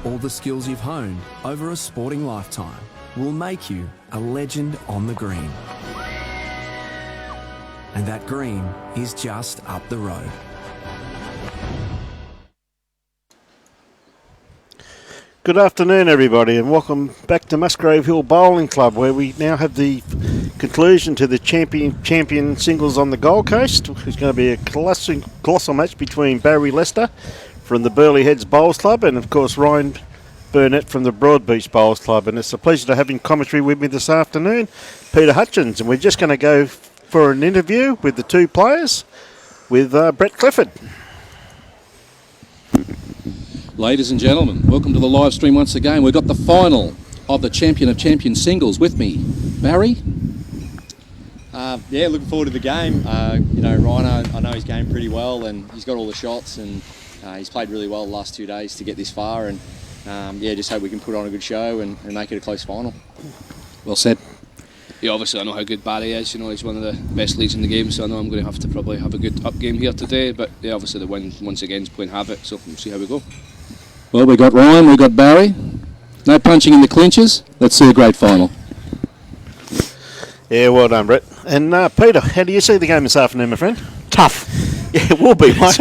All the skills you've honed over a sporting lifetime will make you a legend on the green. And that green is just up the road. Good afternoon, everybody, and welcome back to Musgrave Hill Bowling Club, where we now have the conclusion to the champion singles on the Gold Coast. It's going to be a colossal match between Barry Lester from the Burleigh Heads Bowls Club and, of course, Ryan Burnett from the Broadbeach Bowls Club. And it's a pleasure to have in commentary with me this afternoon, Peter Hutchins. And we're just going to go for an interview with the two players, with Brett Clifford. Ladies and gentlemen, welcome to the live stream once again. We've got the final of the Champion of Champions singles with me. Barry? Yeah, looking forward to the game. Ryan, I know his game pretty well, and he's got all the shots, and he's played really well the last 2 days to get this far, and just hope we can put on a good show and make it a close final. Well said. Yeah, obviously I know how good Barry is. He's one of the best leads in the game, so I know I'm going to have to probably have a good up game here today. But yeah, obviously the win once again is playing havoc, so we'll see how we go. Well, we got Ryan, we got Barry. No punching in the clinches. Let's see a great final. Yeah, well done, Brett. And Peter, how do you see the game this afternoon, my friend? Tough. Yeah, it will be, mate.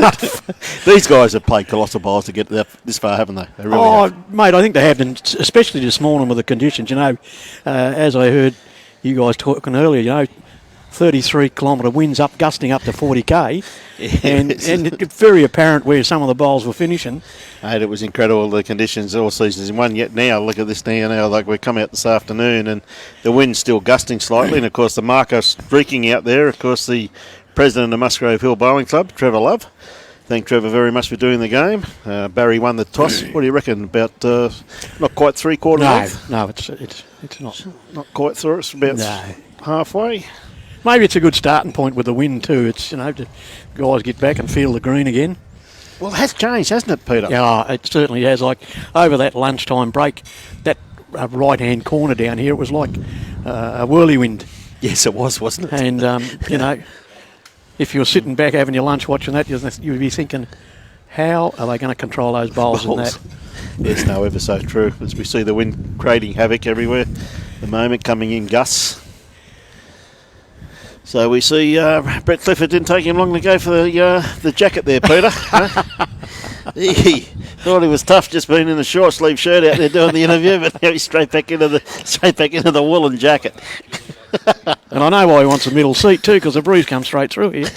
These guys have played colossal bowls to get this far, haven't they? They really have. Mate, I think they have, and especially this morning with the conditions. As I heard you guys talking earlier, 33-kilometre winds up, gusting up to 40k, and it's very apparent where some of the bowls were finishing. Mate, it was incredible, the conditions all seasons in one. Yet now, look at this now, like we come out this afternoon, and the wind's still gusting slightly, and of course the marker streaking out there. Of course, the president of Musgrave Hill Bowling Club, Trevor Love. Thank Trevor very much for doing the game. Barry won the toss. What do you reckon? About not quite three-quarter length? No, it's not. Not quite through. It's about halfway. Maybe it's a good starting point with the wind too. It's the guys get back and feel the green again. Well, it has changed, hasn't it, Peter? Yeah, it certainly has. Like over that lunchtime break, that right-hand corner down here, it was like a whirlwind. Yes, it was, wasn't it? And if you were sitting back having your lunch watching that, you'd be thinking, how are they going to control those bowls in that? Yes, no, ever so true. As we see the wind creating havoc everywhere at the moment, coming in gusts. So we see Brett Clifford didn't take him long to go for the jacket there, Peter. He thought he was tough just being in a short sleeve shirt out there doing the interview, but now he's straight back into the woolen jacket. And I know why he wants a middle seat too, because the breeze comes straight through here.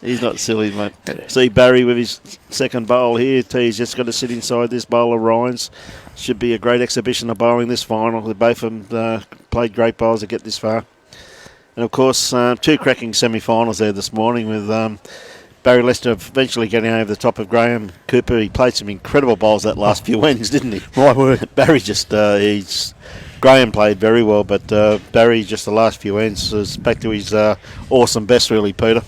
He's not silly, mate. See Barry with his second bowl here. He's just got to sit inside this bowl of Ryan's. Should be a great exhibition of bowling this final. Both of them played great bowls to get this far. And of course, two cracking semi-finals there this morning with Barry Lester eventually getting over the top of Graham Cooper. He played some incredible bowls that last few ends, didn't he? Right word. Barry Graham played very well, but Barry just the last few ends was back to his awesome best, really, Peter.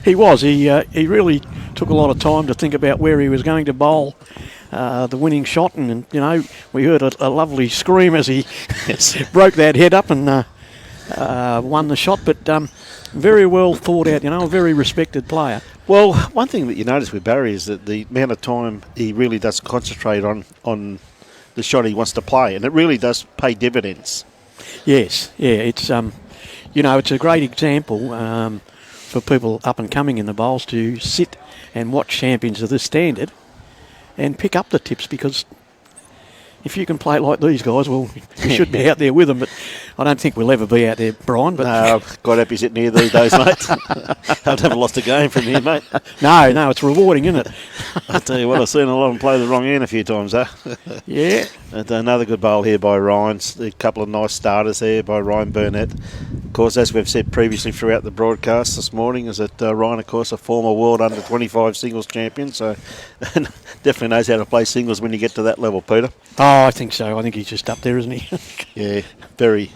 He was. He really took a lot of time to think about where he was going to bowl the winning shot, and we heard a lovely scream as he broke that head up and won the shot. But very well thought out. A very respected player. Well, one thing that you notice with Barry is that the amount of time he really does concentrate on the shot he wants to play, and it really does pay dividends. Yes, yeah, it's it's a great example for people up and coming in the bowls to sit and watch champions of this standard and pick up the tips, because if you can play it like these guys, well, you should be out there with them, but I don't think we'll ever be out there, Brian. But no, God help you sitting here these days, mate. I've never lost a game from here, mate. No, it's rewarding, isn't it? I tell you what, I've seen a lot of them play the wrong end a few times, huh? Yeah. And another good bowl here by Ryan. A couple of nice starters there by Ryan Burnett. Of course, as we've said previously throughout the broadcast this morning, is that Ryan, of course, a former world under-25 singles champion, so definitely knows how to play singles when you get to that level, Peter. Oh, I think so. I think he's just up there, isn't he? Yeah, very,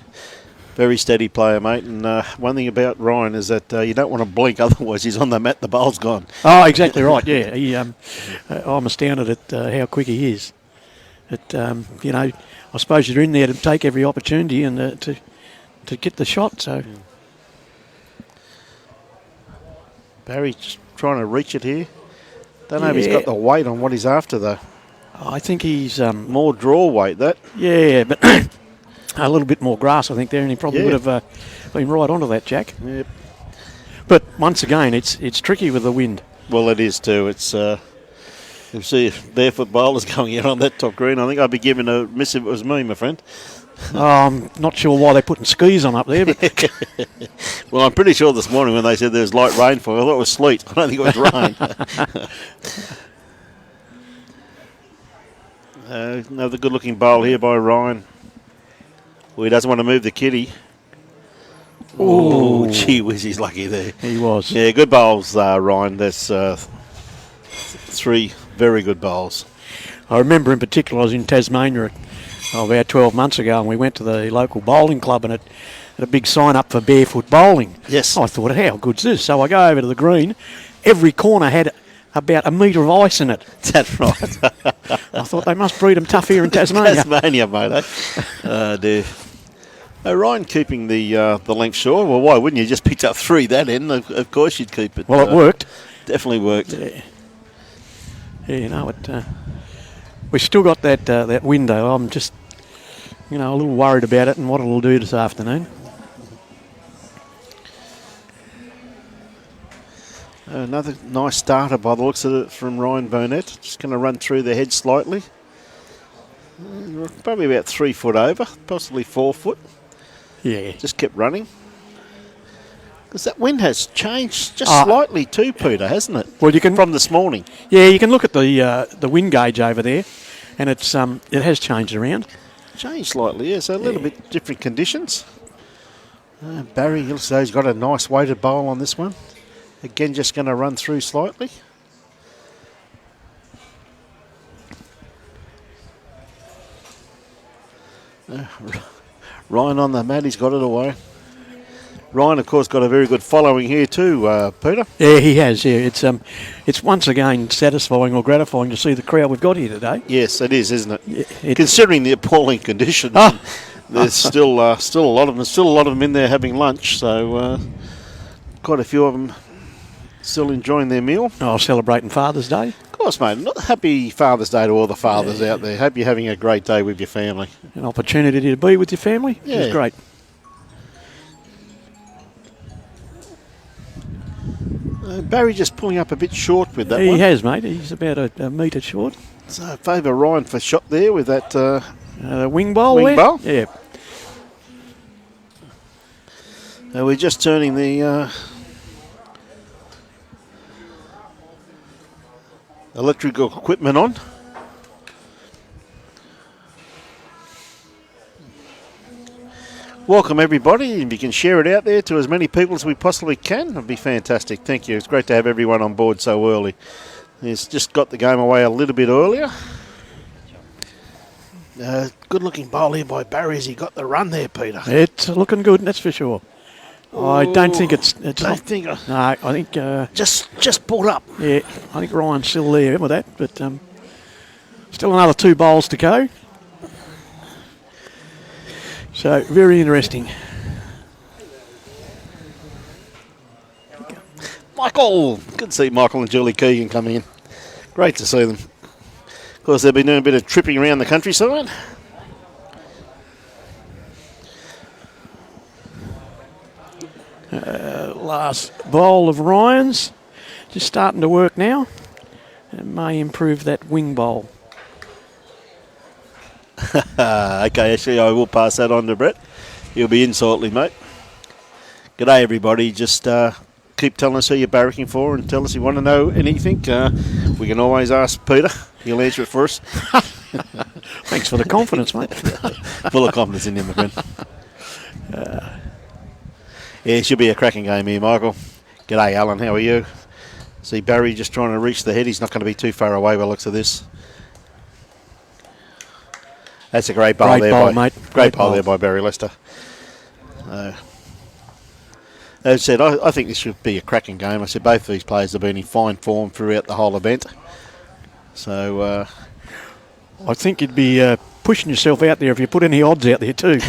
very steady player, mate. And one thing about Ryan is that you don't want to blink, otherwise he's on the mat, the bowl's gone. Oh, exactly right, yeah. I'm astounded at how quick he is. I suppose you're in there to take every opportunity and to get the shot. So Barry's just trying to reach it here. Don't know if he's got the weight on what he's after, though. I think he's More draw weight, that. yeah, but a little bit more grass, I think, there, and he probably Yeah. would have been right onto that, Jack. Yep. But once again, it's tricky with the wind. Well, it is too. It's you see barefoot bowlers going out on that top green. I think I'd be giving a miss if it was me, my friend. I'm not sure why they're putting skis on up there, but Well, I'm pretty sure this morning when they said there was light rainfall, I thought it was sleet. I don't think it was rain. Another good-looking bowl here by Ryan. Well, he doesn't want to move the kitty. Oh, gee whiz, he's lucky there. he was. Yeah, good bowls, Ryan. That's 3 very good bowls. I remember in particular I was in Tasmania about 12 months ago, and we went to the local bowling club, and it had a big sign up for barefoot bowling. Yes. I thought, how good's this? So I go over to the green. Every corner had about a metre of ice in it. That's right. I thought they must breed them tough here in Tasmania. Tasmania, mate. Dear. Ryan keeping the length short. Well, why wouldn't you? Just picked up 3 that end. Of course you'd keep it. Well, it worked. Definitely worked. Yeah, you know, we've still got that window. I'm just, a little worried about it and what it'll do this afternoon. Another nice starter by the looks of it from Ryan Burnett. Just going to run through the head slightly. Probably about 3 foot over, possibly 4 foot. Yeah. Just kept running. Because that wind has changed just slightly too, Peter, hasn't it? Well, you can From this morning. Yeah, you can look at the wind gauge over there, and it has changed around. Changed slightly, yeah. So a little bit different conditions. Barry looks as though he's got a nice weighted bowl on this one. Again, just going to run through slightly. Ryan on the mat, he's got it away. Ryan, of course, got a very good following here too, Peter. Yeah, he has. Yeah, it's once again satisfying or gratifying to see the crowd we've got here today. Yes, it is, isn't it? Yeah, Considering the appalling conditions, there's still a lot of them. Still a lot of them in there having lunch. So quite a few of them still enjoying their meal. Celebrating Father's Day. Of course, mate. Happy Father's Day to all the fathers out there. Hope you're having a great day with your family. An opportunity to be with your family. Yeah. It's great. Barry just pulling up a bit short with that He one. has, mate. He's about a metre short. So favour Ryan for shot there with that Wing bowl wing there? bowl. Yeah. We're just turning the electrical equipment on. Welcome everybody, and you can share it out there to as many people as we possibly can. It'd be fantastic. Thank you. It's great to have everyone on board so early. He's just got the game away a little bit earlier. Good looking bowl here by Barry as he got the run there, Peter. It's looking good, that's for sure. I don't think it's Don't think no, I think just pulled up. yeah, I think Ryan's still there with that, but still another 2 bowls to go. So very interesting. Michael! Good to see Michael and Julie Keegan come in. Great to see them. Of course, they've been doing a bit of tripping around the countryside. Last bowl of Ryan's, just starting to work now. It may improve that wing bowl. Okay, actually, I will pass that on to Brett. He'll be in shortly, mate. G'day, everybody. Just keep telling us who you're barracking for and tell us if you want to know anything. We can always ask Peter. He'll answer it for us. Thanks for the confidence, mate. Full of confidence in him, my friend. Yeah, it should be a cracking game here, Michael. G'day, Alan. How are you? See Barry just trying to reach the head. He's not going to be too far away by the looks of this. That's a great bowl there, mate. Great bowl there by Barry Lester. As I said, I think this should be a cracking game. I said both of these players have been in fine form throughout the whole event. So I think you'd be pushing yourself out there if you put any odds out there too.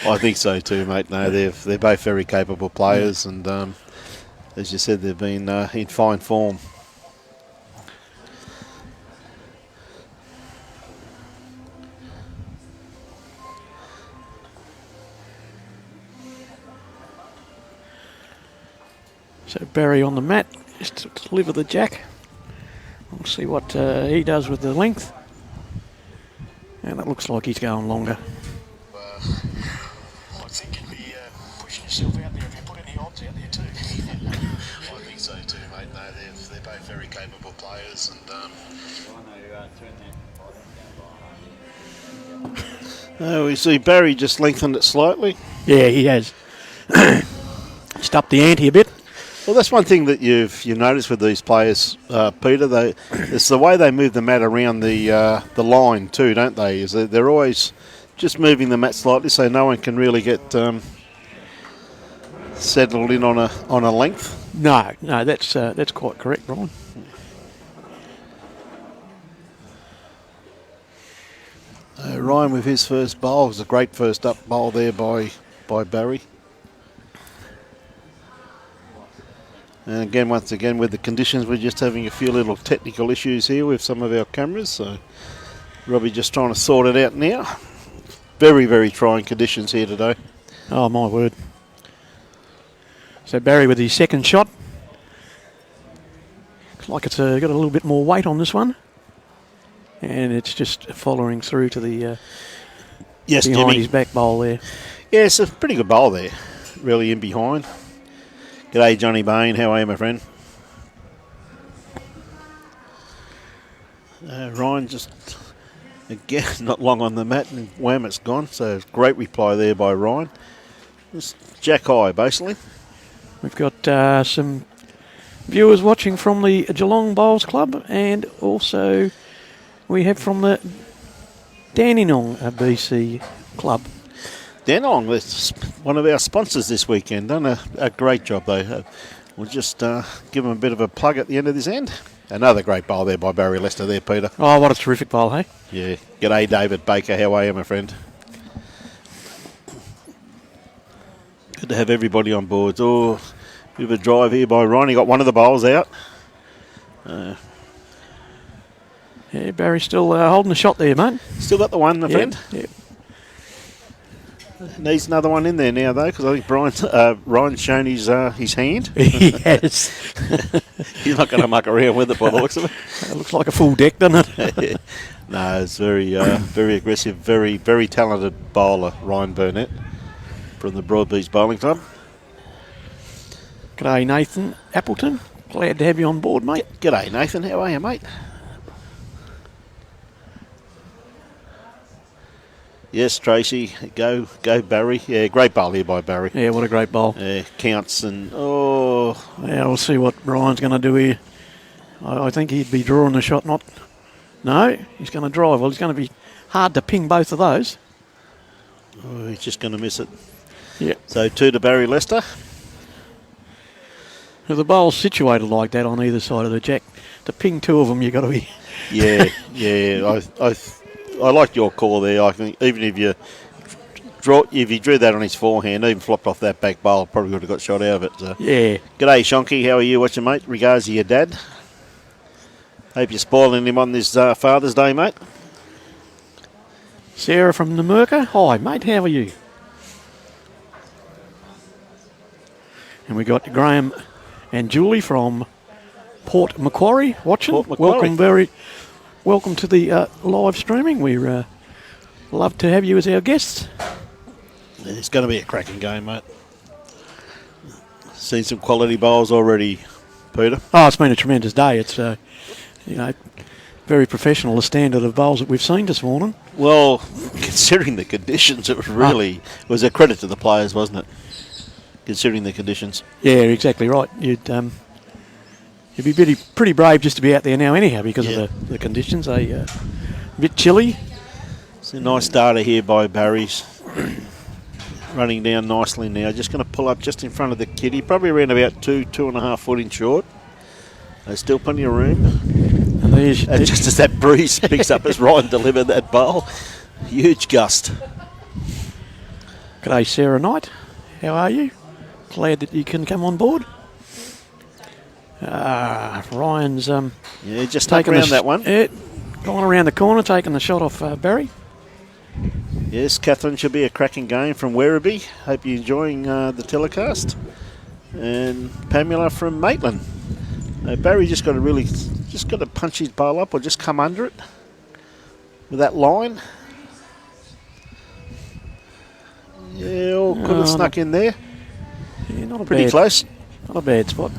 I think so too, mate. No, they're both very capable players, and as you said, they've been in fine form. So Barry on the mat, just to deliver the jack. We'll see what he does with the length. And it looks like he's going longer. I think you'd be pushing yourself out there if you put any odds out there too. I think so too, mate. No, they're both very capable players, and We see Barry just lengthened it slightly. Yeah, he has. Just up the ante a bit. Well, that's one thing that you've noticed with these players, Peter. It's the way they move the mat around the line too, don't they? Is that they're always just moving the mat slightly so no one can really get settled in on a length. No, that's quite correct, Ryan. Ryan with his first bowl. It was a great first up bowl there by Barry. And again, once again, with the conditions, we're just having a few little technical issues here with some of our cameras. So Robbie just trying to sort it out now. Very, very trying conditions here today. Oh, my word. So Barry with his second shot. Looks like it's got a little bit more weight on this one. And it's just following through to the yes, behind Jimmy. his back bowl there. Yeah, it's a pretty good bowl there. Really in behind. G'day, Johnny Bain. How are you, my friend? Ryan just, again, not long on the mat, and wham, it's gone. So great reply there by Ryan. Just jack high, basically. We've got some viewers watching from the Geelong Bowls Club, and also we have from the Dandenong BC Club. Dandenong, that's one of our sponsors this weekend. Done a great job, though. We'll just give them a bit of a plug at the end of this end. Another great bowl there by Barry Lester there, Peter. Oh, what a terrific bowl, hey? Yeah. G'day, David Baker. How are you, my friend? Good to have everybody on board. Oh, bit of a drive here by Ryan. He got one of the bowls out. Yeah, Barry's still holding the shot there, mate. Still got the one, my friend. Yeah. Needs another one in there now, though, because I think Ryan's shown his hand. He has. He's not going to muck around with it by the looks of it. It looks like a full deck, doesn't it? No, it's very aggressive, very, very talented bowler, Ryan Burnett, from the Broadbeach Bowling Club. G'day, Nathan Appleton. Glad to have you on board, mate. G'day, Nathan. How are you, mate? Yes, Tracy. Go Barry. Yeah, great bowl here by Barry. Yeah, what a great bowl. Yeah, counts and Yeah, we'll see what Ryan's going to do here. I think he'd be drawing the shot, not... No, he's going to drive. Well, it's going to be hard to ping both of those. oh, he's just going to miss it. Yeah. So 2 to Barry Lester. If the bowl's situated like that on either side of the jack, to ping 2 of them, you've got to be... Yeah. I like your call there. I think even if you drew that on his forehand, even flopped off that back bowl, probably would have got shot out of it. So. Yeah. G'day, Shonky. How are you? What's your mate? Regards to your dad. Hope you're spoiling him on this Father's Day, mate. Sarah from Namurka. Hi, mate. How are you? And we got Graham and Julie from Port Macquarie watching. Port Macquarie. Welcome to the live streaming. We're love to have you as our guests. It's going to be a cracking game, mate. Seen some quality bowls already, Peter. Oh, it's been a tremendous day. It's very professional, the standard of bowls that we've seen this morning. Well, considering the conditions, it was a credit to the players, wasn't it? Considering the conditions. Yeah, exactly right. You'd be pretty brave just to be out there now anyhow because of the conditions. A bit chilly. It's a nice starter here by Barry's. Running down nicely now. Just going to pull up just in front of the kitty. Probably around about 2.5 foot in short. There's still plenty of room. And just as that breeze picks up as Ryan delivered that bowl. Huge gust. G'day, Sarah Knight. How are you? Glad that you can come on board. Ryan's just taking around that one. Yeah, going around the corner, taking the shot off Barry. Yes, Catherine, should be a cracking game from Werribee. Hope you're enjoying the telecast. and Pamela from Maitland. Barry just got to punch his bowl up or just come under it with that line. Yeah, could have snuck in there. Yeah, not a Pretty bad, close. Not a bad spot.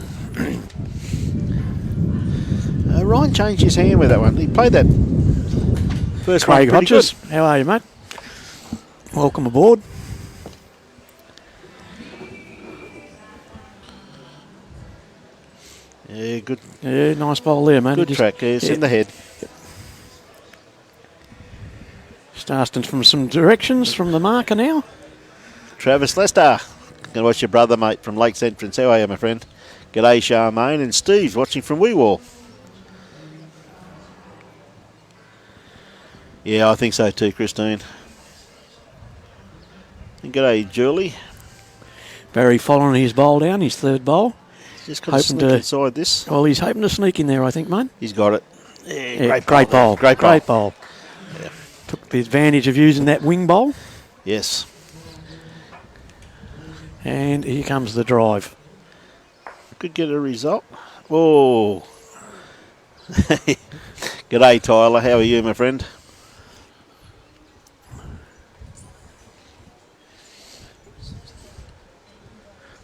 Ryan changed his hand with that one. He played that first one Craig pretty Hodges, good. how are you, mate? Welcome aboard. Yeah, good. Yeah, nice bowl there, mate. Good track. It's in the head. Just asking from some directions from the marker now. Travis Lester. Gonna watch your brother, mate, from Lakes Entrance. How are you, my friend? G'day, Charmaine. And Steve's watching from Weewall. Yeah, I think so too, Christine. And g'day, Julie. Barry following his bowl down, his third bowl. Just got to sneak inside this. Well, he's hoping to sneak in there, I think, mate. He's got it. Yeah, great bowl. Great bowl. Yeah. Took the advantage of using that wing bowl. Yes. And here comes the drive. Could get a result. Whoa. G'day, Tyler. How are you, my friend?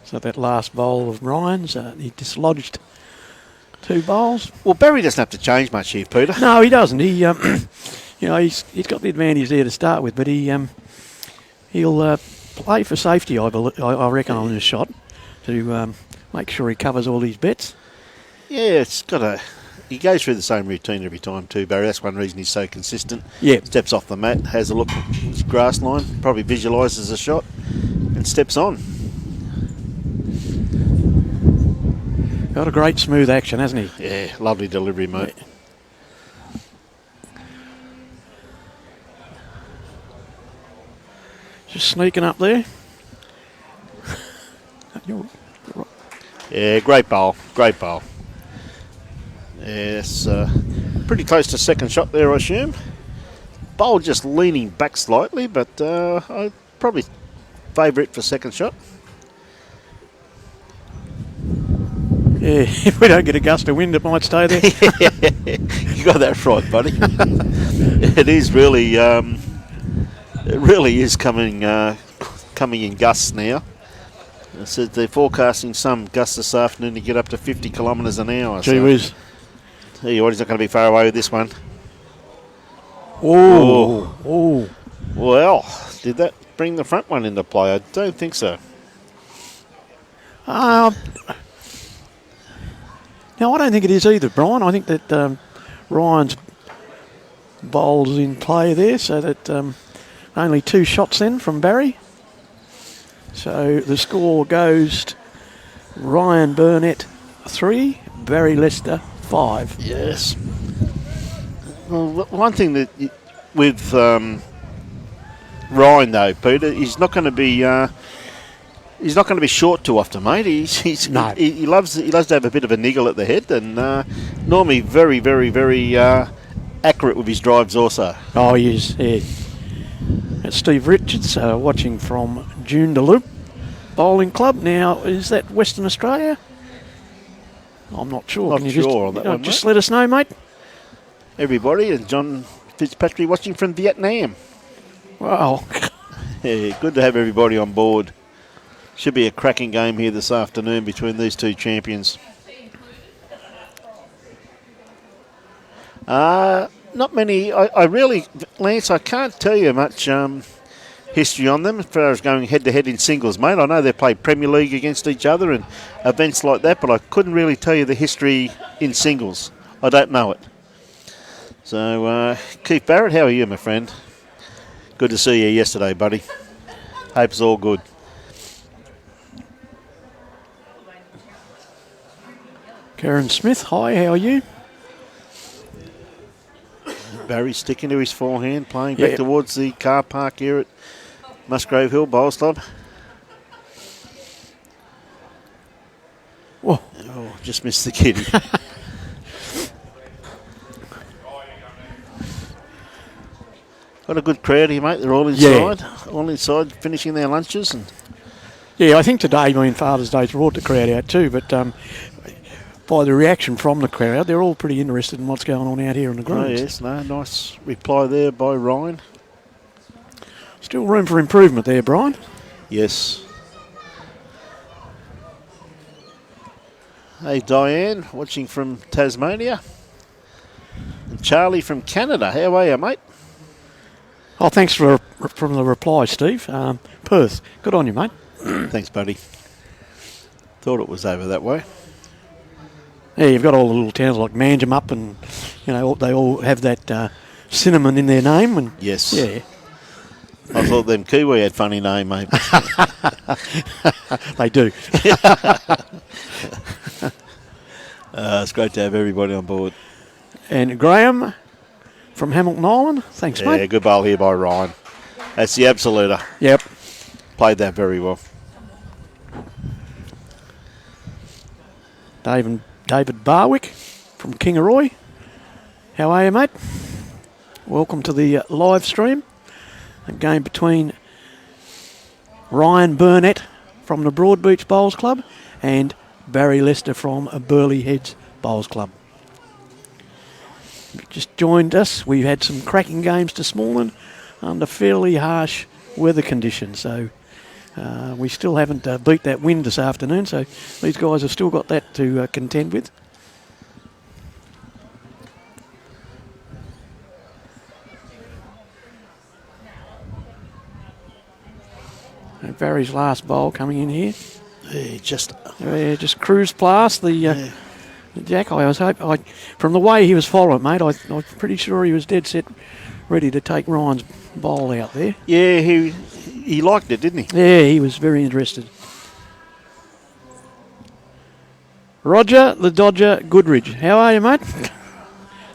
So that last bowl of Ryan's, he dislodged 2 bowls. Well, Barry doesn't have to change much here, Peter. No, he doesn't. He, he's got the advantage there to start with, but he'll play for safety, I reckon, on his shot to make sure he covers all his bets. Yeah, he goes through the same routine every time too, Barry. That's one reason he's so consistent. Yeah. Steps off the mat, has a look at his grass line, probably visualises the shot, and steps on. Got a great smooth action, hasn't he? Yeah, lovely delivery, mate. Yeah. Just sneaking up there. Yeah, great bowl. Great bowl. Yes, pretty close to second shot there, I assume. Bowl just leaning back slightly, but I'd probably favour it for second shot. Yeah, if we don't get a gust of wind, it might stay there. You got that right, buddy. It is really, it really is coming in gusts now. So they're forecasting some gusts this afternoon to get up to 50 kilometres an hour. Gee whiz. Tell you what, he's not going to be far away with this one. Oh. Well, did that bring the front one into play? I don't think so. No, I don't think it is either, Brian. I think that Ryan's bowl's in play there, so that only 2 shots then from Barry. So the score goes to Ryan Burnett 3, Barry Lester 5. Yes. Well, one thing that with Ryan though, Peter, he's not going to be short too often, mate. No. He loves to have a bit of a niggle at the head, and normally very, very, very accurate with his drives also. Oh, he is. Yeah. That's Steve Richards watching from Joondalup Bowling Club. Now, is that Western Australia? I'm not sure. Not Can you sure on that one, just mate. let us know, mate. Everybody, and John Fitzpatrick watching from Vietnam. Wow. Yeah, good to have everybody on board. Should be a cracking game here this afternoon between these 2 champions. Not many. I really, Lance, I can't tell you much history on them as far as going head-to-head in singles, mate. I know they played Premier League against each other and events like that, but I couldn't really tell you the history in singles. I don't know it. So, Keith Barrett, how are you, my friend? Good to see you yesterday, buddy. Hope it's all good. Karen Smith, hi, how are you? Barry sticking to his forehand, playing back towards the car park here at Musgrave Hill Bowls Club. Whoa. Oh, just missed the kitty. Got a good crowd here, mate. They're all inside. All inside, finishing their lunches and Yeah, I think today, being Father's Day, brought the crowd out too, but by the reaction from the crowd, they're all pretty interested in what's going on out here in the Oh, greens. yes, no, nice reply there by Ryan. Still room for improvement there, Brian. Yes. Hey, Diane, watching from Tasmania. And Charlie from Canada. How are you, mate? Oh, thanks from the reply, Steve. Perth, good on you, mate. Thanks, buddy. Thought it was over that way. Yeah, you've got all the little towns like Manjimup and, they all have that cinnamon in their name. And Yes. yeah, I thought them Kiwi had funny name, mate. they do. It's great to have everybody on board. And Graham from Hamilton Island, thanks, Yeah, mate. good bowl here by Ryan. That's the absoluter. Yep. Played that very well. David Barwick from Kingaroy. How are you, mate? Welcome to the live stream. A game between Ryan Burnett from the Broadbeach Bowls Club and Barry Lester from Burleigh Heads Bowls Club. Just joined us. We've had some cracking games this morning under fairly harsh weather conditions, so we still haven't beat that wind this afternoon, so these guys have still got that to contend with. And Barry's last bowl coming in here. Yeah, Just cruised past the Jack. I was hoping, from the way he was following, mate, I'm pretty sure he was dead set ready to take Ryan's bowl out there. Yeah, he liked it, didn't he? Yeah, he was very interested. Roger the Dodger Goodridge. How are you, mate?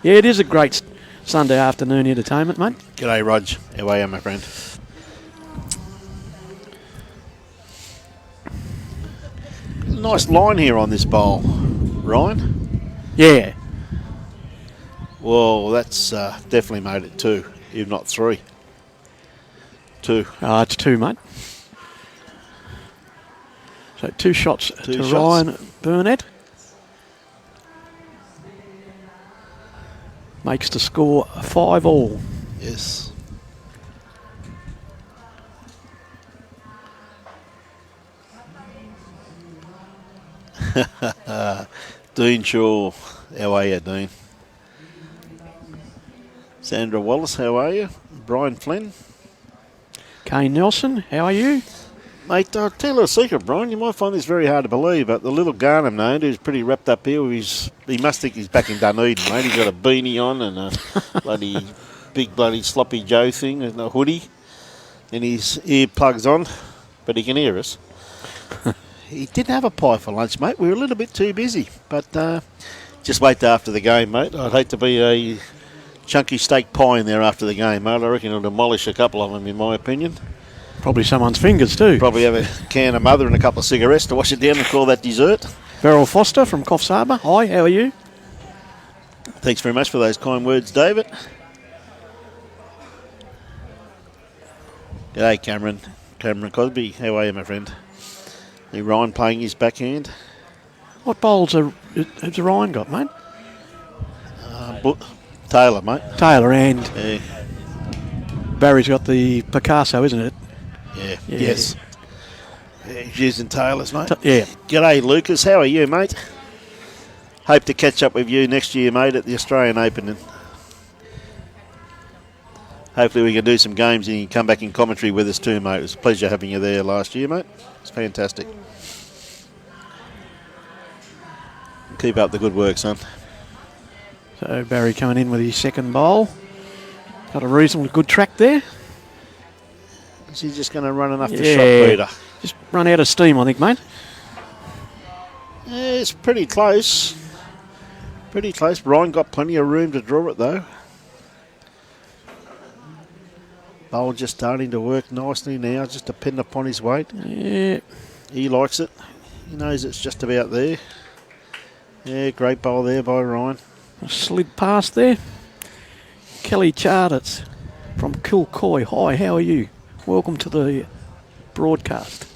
Yeah, it is a great Sunday afternoon entertainment, mate. G'day, Rog. How are you, my friend? Nice line here on this bowl, Ryan. Yeah. Well, that's definitely made it 2, if not 3. 2. It's 2, mate. So 2 shots Two to shots. Ryan Burnett. Makes the score 5-all. Yes. Dean Shaw, how are you, Dean? Sandra Wallace, how are you? Brian Flynn. Kane Nelson, how are you? Mate, I'll tell you a secret, Brian. You might find this very hard to believe, but the little Garnham named who's pretty wrapped up here, he must think he's back in Dunedin, mate. He's got a beanie on and a big sloppy Joe thing and a hoodie and his earplugs on, but he can hear us. He didn't have a pie for lunch, mate. We were a little bit too busy, but just wait till after the game, mate. I'd hate to be a chunky steak pie in there after the game, mate. I reckon it'll demolish a couple of them, in my opinion. Probably someone's fingers too. Probably have a can of mother and a couple of cigarettes to wash it down and call that dessert. Beryl Foster from Coffs Harbour. Hi, how are you? Thanks very much for those kind words, David. G'day, Cameron. Cameron Cosby. How are you, my friend? Lee Ryan playing his backhand. What bowls has Ryan got, mate? Taylor, mate. Taylor and Yeah. Barry's got the Picasso, isn't it? Yeah. Yeah. Yes. Yeah, he's using Taylor's, mate. Yeah. G'day, Lucas. How are you, mate? Hope to catch up with you next year, mate, at the Australian Open. And hopefully we can do some games and you can come back in commentary with us too, mate. It was a pleasure having you there last year, mate. It's fantastic. Keep up the good work, son. So Barry coming in with his second bowl. Got a reasonably good track there. Is he just going to run enough to Yeah. shot Peter? Just run out of steam, I think, mate. Yeah, it's pretty close. Pretty close. Ryan got plenty of room to draw it, though. Bowl just starting to work nicely now, just depending upon his weight. Yeah. He likes it. He knows it's just about there. Yeah, great bowl there by Ryan. Slid past there. Kelly Charters from Kilcoy. Hi, how are you? Welcome to the broadcast.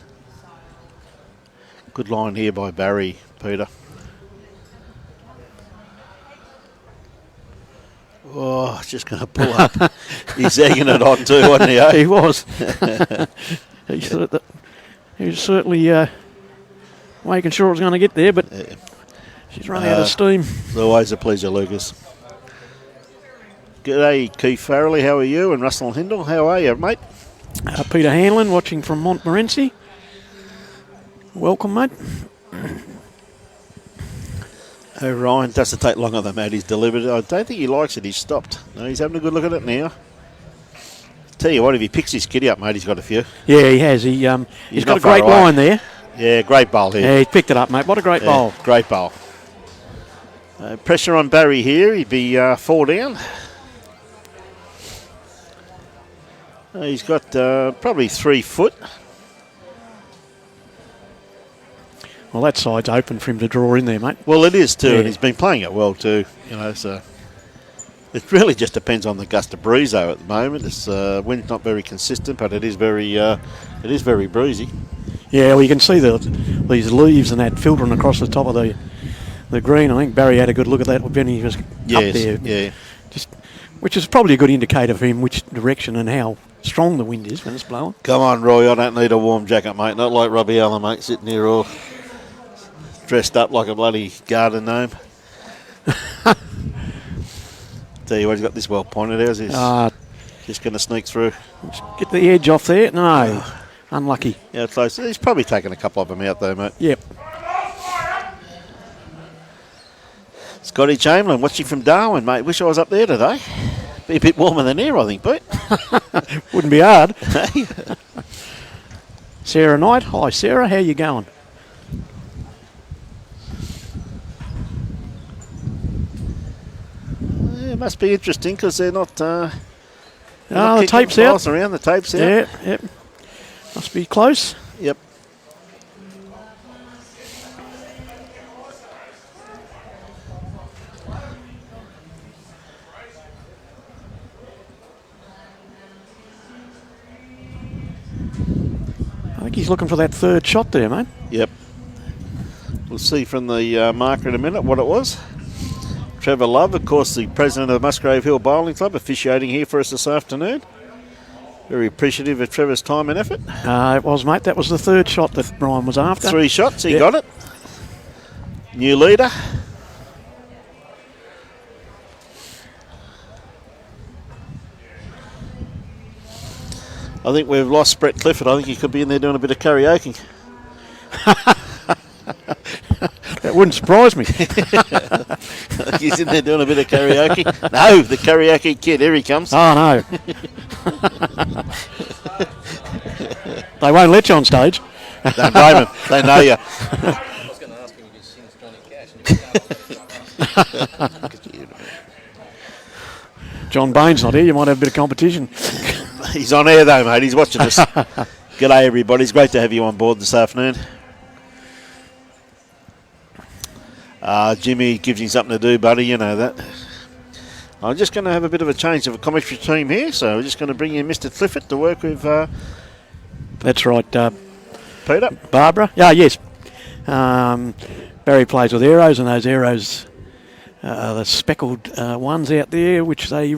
Good line here by Barry, Peter. Oh, just going to pull up. He's egging it on too, wasn't he? Eh? He was. He was certainly making sure it was going to get there, but she's running out of steam. It's always a pleasure, Lucas. G'day, Keith Farrelly. How are you? And Russell Hindle. How are you, mate? Peter Hanlon watching from Montmorency. Welcome, mate. Oh, Ryan doesn't take longer than that. He's delivered it. I don't think he likes it. He's stopped. No, he's having a good look at it now. Tell you what, if he picks his kitty up, mate, he's got a few. Yeah, he has. He's got a great away. line there. Yeah, great bowl here. Yeah, he's picked it up, mate. What a great bowl. Great bowl. Pressure on Barry here. He'd be 4 down. He's got probably 3 foot. Well, that side's open for him to draw in there, mate. Well, it is too, Yeah. and he's been playing it well too. You know, so it really just depends on the gust of breeze though. At the moment, it's wind's not very consistent, but it is very breezy. Yeah, well, you can see these leaves and that filtering across the top of the green. I think Barry had a good look at that when he was up there. Yeah. Which is probably a good indicator for him which direction and how strong the wind is when it's blowing. Come on, Roy. I don't need a warm jacket, mate. Not like Robbie Allen, mate, sitting here all dressed up like a bloody garden gnome. Tell you what, he's got this well pointed. How's this? Just going to sneak through. Get the edge off there. No, unlucky. Yeah, close. He's probably taken a couple of them out though, mate. Yep. Scotty Chamberlain, watching from Darwin, mate. Wish I was up there today. Be a bit warmer than here, I think, Pete. Wouldn't be hard. Sarah Knight. Hi, Sarah. How you going? It must be interesting because they're not. The tape's out. Around the tape's out. Yeah, yep. Must be close. Yep. I think he's looking for that third shot there, mate. Yep. We'll see from the marker in a minute what it was. Trevor Love, of course, the president of the Musgrave Hill Bowling Club, officiating here for us this afternoon. Very appreciative of Trevor's time and effort. It was, mate. That was the third shot that Ryan was after. 3 shots, he got it. New leader. I think we've lost Brett Clifford. I think he could be in there doing a bit of karaoke. That wouldn't surprise me. He's in there doing a bit of karaoke. No, the karaoke kid. Here he comes. Oh, no. They won't let you on stage. Don't blame him. They know you. I was going to ask him if he sings Johnny Cash. John Bain's not here. You might have a bit of competition. He's on air though, mate. He's watching us. G'day, everybody. It's great to have you on board this afternoon. Jimmy gives him something to do, buddy. You know that. I'm just going to have a bit of a change of a commentary team here, so we're just going to bring in Mr. Clifford to work with. That's right, Peter. Barbara. Yeah, yes. Barry plays with arrows, and those arrows are the speckled ones out there, which they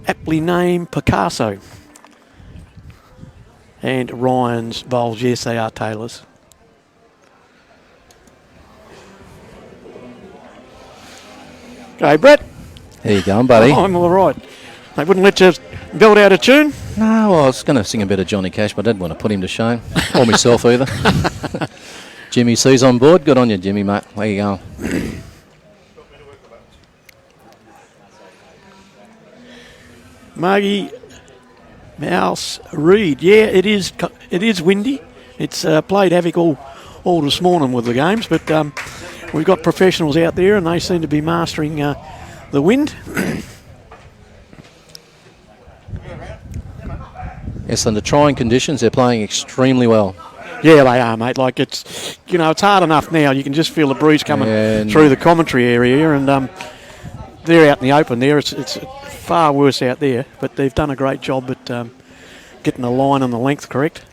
aptly name Picasso. And Ryan's bowls, yes, they are Taylor's. Okay, Brett. How you going, buddy? Oh, I'm all right. They wouldn't let you build out a tune? No, well, I was going to sing a bit of Johnny Cash, but I didn't want to put him to shame. Or myself either. Jimmy C's on board. Good on you, Jimmy, mate. Where you going? Margie Mouse Reed. Yeah, it is windy. It's played havoc all this morning with the games, but we've got professionals out there and they seem to be mastering the wind. Yes, under trying conditions, they're playing extremely well. Yeah, they are, mate. Like it's hard enough now. You can just feel the breeze coming through the commentary area, and they're out in the open there. It's far worse out there, but they've done a great job at getting the line and the length correct.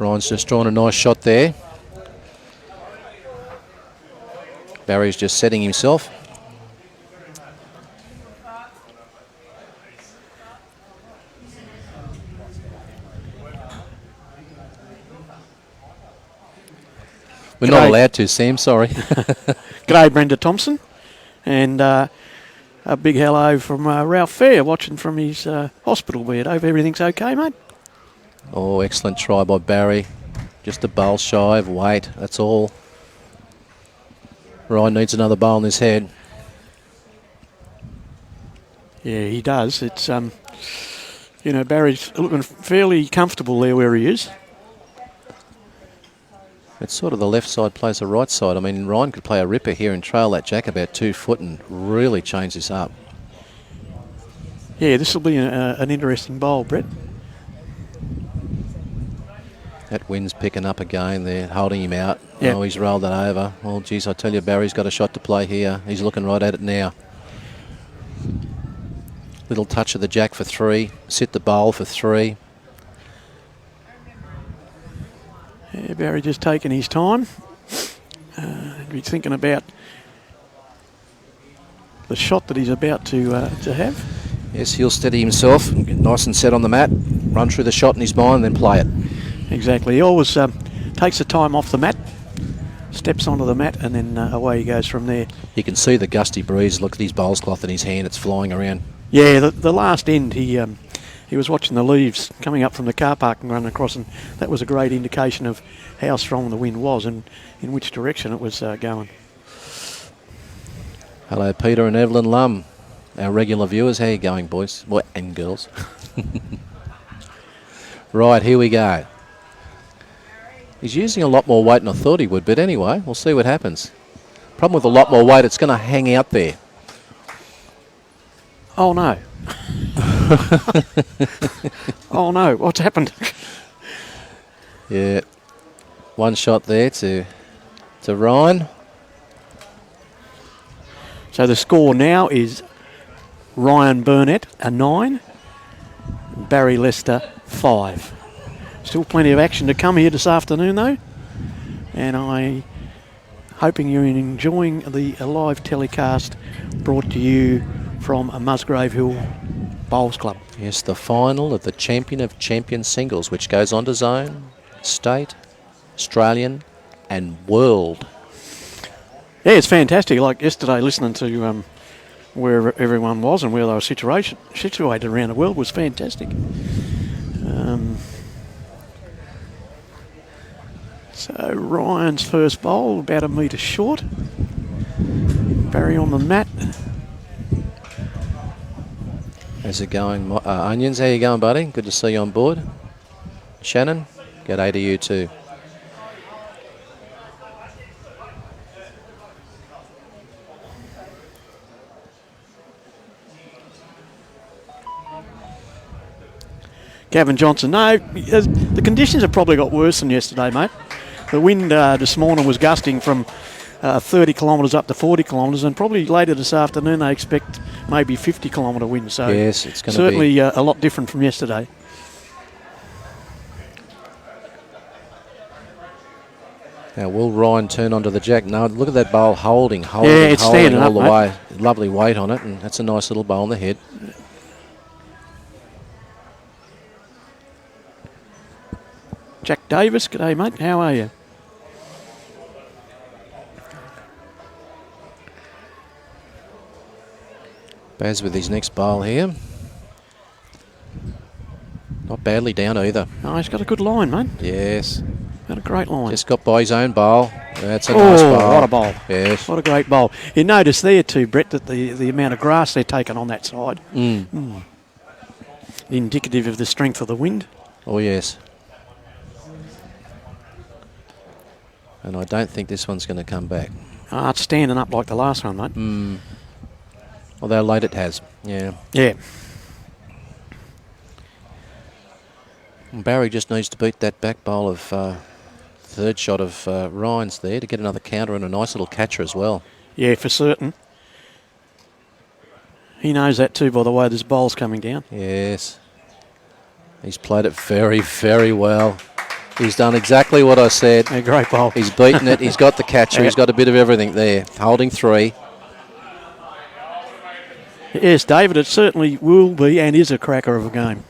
Ryan's just drawn a nice shot there. Barry's just setting himself. We're not allowed to, Sam, sorry. G'day, Brenda Thompson. And a big hello from Ralph Fair, watching from his hospital bed. Hope everything's okay, mate. Oh, excellent try by Barry. Just a bowl shy of weight, that's all. Ryan needs another bowl in his head. Yeah, he does. It's, Barry's looking fairly comfortable there where he is. It's sort of the left side plays the right side. I mean, Ryan could play a ripper here and trail that jack about 2 foot and really change this up. Yeah, this will be an interesting bowl, Brett. That wind's picking up again. They're holding him out. Yep. Oh, he's rolled it over. Well, geez, I tell you, Barry's got a shot to play here. He's looking right at it now. Little touch of the jack for 3. Sit the bowl for 3. Yeah, Barry just taking his time. He's thinking about the shot that he's about to have. Yes, he'll steady himself, get nice and set on the mat, run through the shot in his mind, then play it. Exactly. He always takes the time off the mat, steps onto the mat, and then away he goes from there. You can see the gusty breeze. Look at his bowls cloth in his hand. It's flying around. Yeah, the last end, he was watching the leaves coming up from the car park and running across, and that was a great indication of how strong the wind was and in which direction it was going. Hello, Peter and Evelyn Lum, our regular viewers. How you going, boys? Well, and girls. Right, here we go. He's using a lot more weight than I thought he would, but anyway, we'll see what happens. Problem with a lot more weight, it's going to hang out there. Oh, no. Oh, no. What's happened? Yeah. One shot there to Ryan. So the score now is Ryan Burnett, a 9. Barry Lester, 5. Still plenty of action to come here this afternoon, though. And I'm hoping you're enjoying the live telecast brought to you from Musgrave Hill Bowls Club. Yes, the final of the Champion of Champions singles, which goes on to zone, state, Australian and world. Yeah, it's fantastic. Like yesterday, listening to where everyone was and where they were situated around the world was fantastic. So Ryan's first bowl, about a metre short. Barry on the mat. How's it going, Onions? How you going, buddy? Good to see you on board. Shannon, g'day to you too. Gavin Johnson, no, the conditions have probably got worse than yesterday, mate. The wind this morning was gusting from 30 kilometres up to 40 kilometres, and probably later this afternoon they expect maybe 50 kilometre wind. So yes, it's going to certainly be a lot different from yesterday. Now, will Ryan turn onto the jack? No, look at that bowl holding Yeah, it's holding standing all up, the mate. way. Lovely weight on it, and that's a nice little bowl on the head. Jack Davis, g'day mate, how are you? Baz with his next bowl here. Not badly down either. Oh, he's got a good line, mate. Yes. Got a great line. Just got by his own bowl. That's a nice bowl. What a bowl. Yes. What a great bowl. You notice there too, Brett, that the amount of grass they're taking on that side. Indicative of the strength of the wind. Oh, yes. And I don't think this one's going to come back. It's standing up like the last one, mate. Although late it has. Yeah. Yeah. Barry just needs to beat that back bowl of third shot of Ryan's there to get another counter and a nice little catcher as well. Yeah, for certain. He knows that too, by the way, this bowl's coming down. Yes. He's played it very, very well. He's done exactly what I said. A great ball. He's beaten it. He's got the catcher. He's got a bit of everything there. Holding 3. Yes, David, it certainly will be and is a cracker of a game.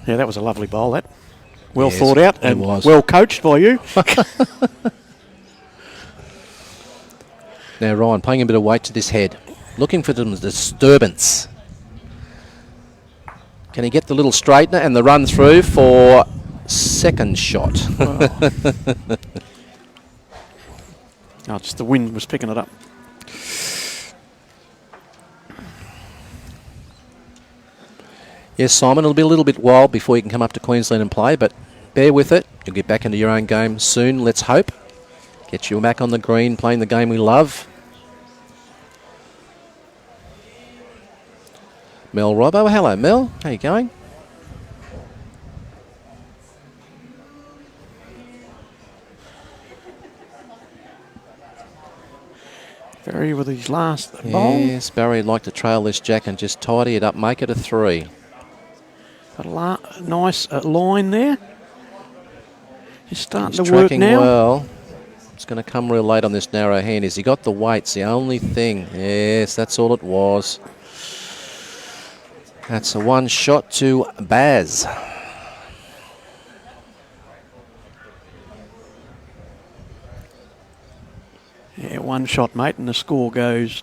Yeah, that was a lovely bowl, that. Well Yes, thought out it and was. well coached by you. Now Ryan paying a bit of weight to this head. Looking for some disturbance. Can he get the little straightener and the run through for second shot? Oh, just the wind was picking it up. Yes, Simon, it'll be a little bit wild before you can come up to Queensland and play, but bear with it. You'll get back into your own game soon, let's hope. Get you back on the green, playing the game we love. Mel Robbo, hello Mel, how you going? Barry with his last bowl. Yes, Barry would like to trail this jack and just tidy it up, make it a 3. A nice line there. He's starting He's to work tracking now. well. It's going to come real late on this narrow hand. Has he got the weights? The only thing. Yes, that's all it was. That's a 1 shot to Baz. Yeah, 1 shot, mate, and the score goes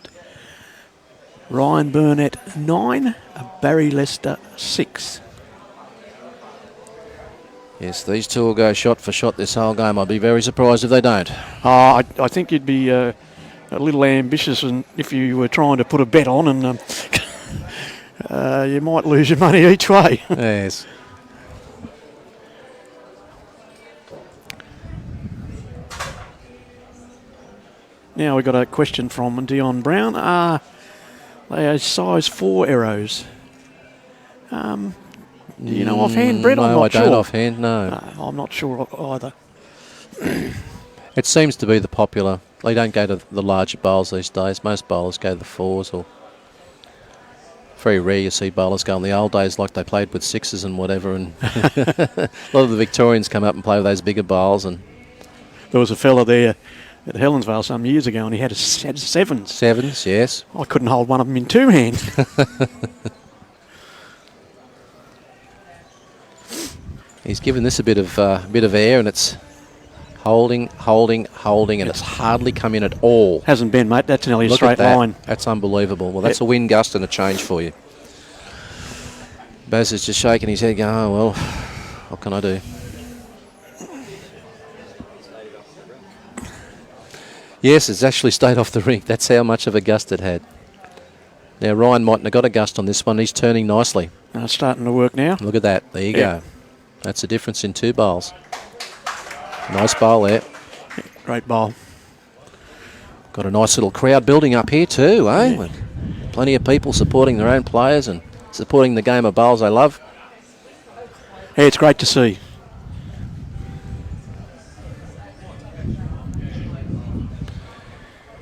Ryan Burnett 9, Barry Lester 6. Yes, these two will go shot for shot this whole game. I'd be very surprised if they don't. I think you'd be a little ambitious and if you were trying to put a bet on, and you might lose your money each way. Yes. Now we've got a question from Dion Brown. They are size 4 arrows. Do you know offhand, Brett? I'm No, not I sure. don't offhand, no. No, I'm not sure either. It seems to be the popular. They don't go to the larger bowls these days. Most bowlers go to the 4s, or very rare you see bowlers go in the old days like they played with 6s and whatever. And a lot of the Victorians come up and play with those bigger bowls. And There was a fella there at Helensvale some years ago and he had 7s. 7s, yes. I couldn't hold one of them in 2 hands. He's given this a bit of air, and it's holding, and it's hardly come in at all. Hasn't been, mate. That's nearly a Look straight at that. line. That's unbelievable. Well, that's a wind gust and a change for you. Baz is just shaking his head going, oh, well, what can I do? Yes, it's actually stayed off the ring. That's how much of a gust it had. Now, Ryan mightn't have got a gust on this one. He's turning nicely. Starting to work now. Look at that. There you go. That's the difference in 2 bowls. Nice bowl there. Great bowl. Got a nice little crowd building up here too, eh? With plenty of people supporting their own players and supporting the game of bowls they love. Yeah, it's great to see.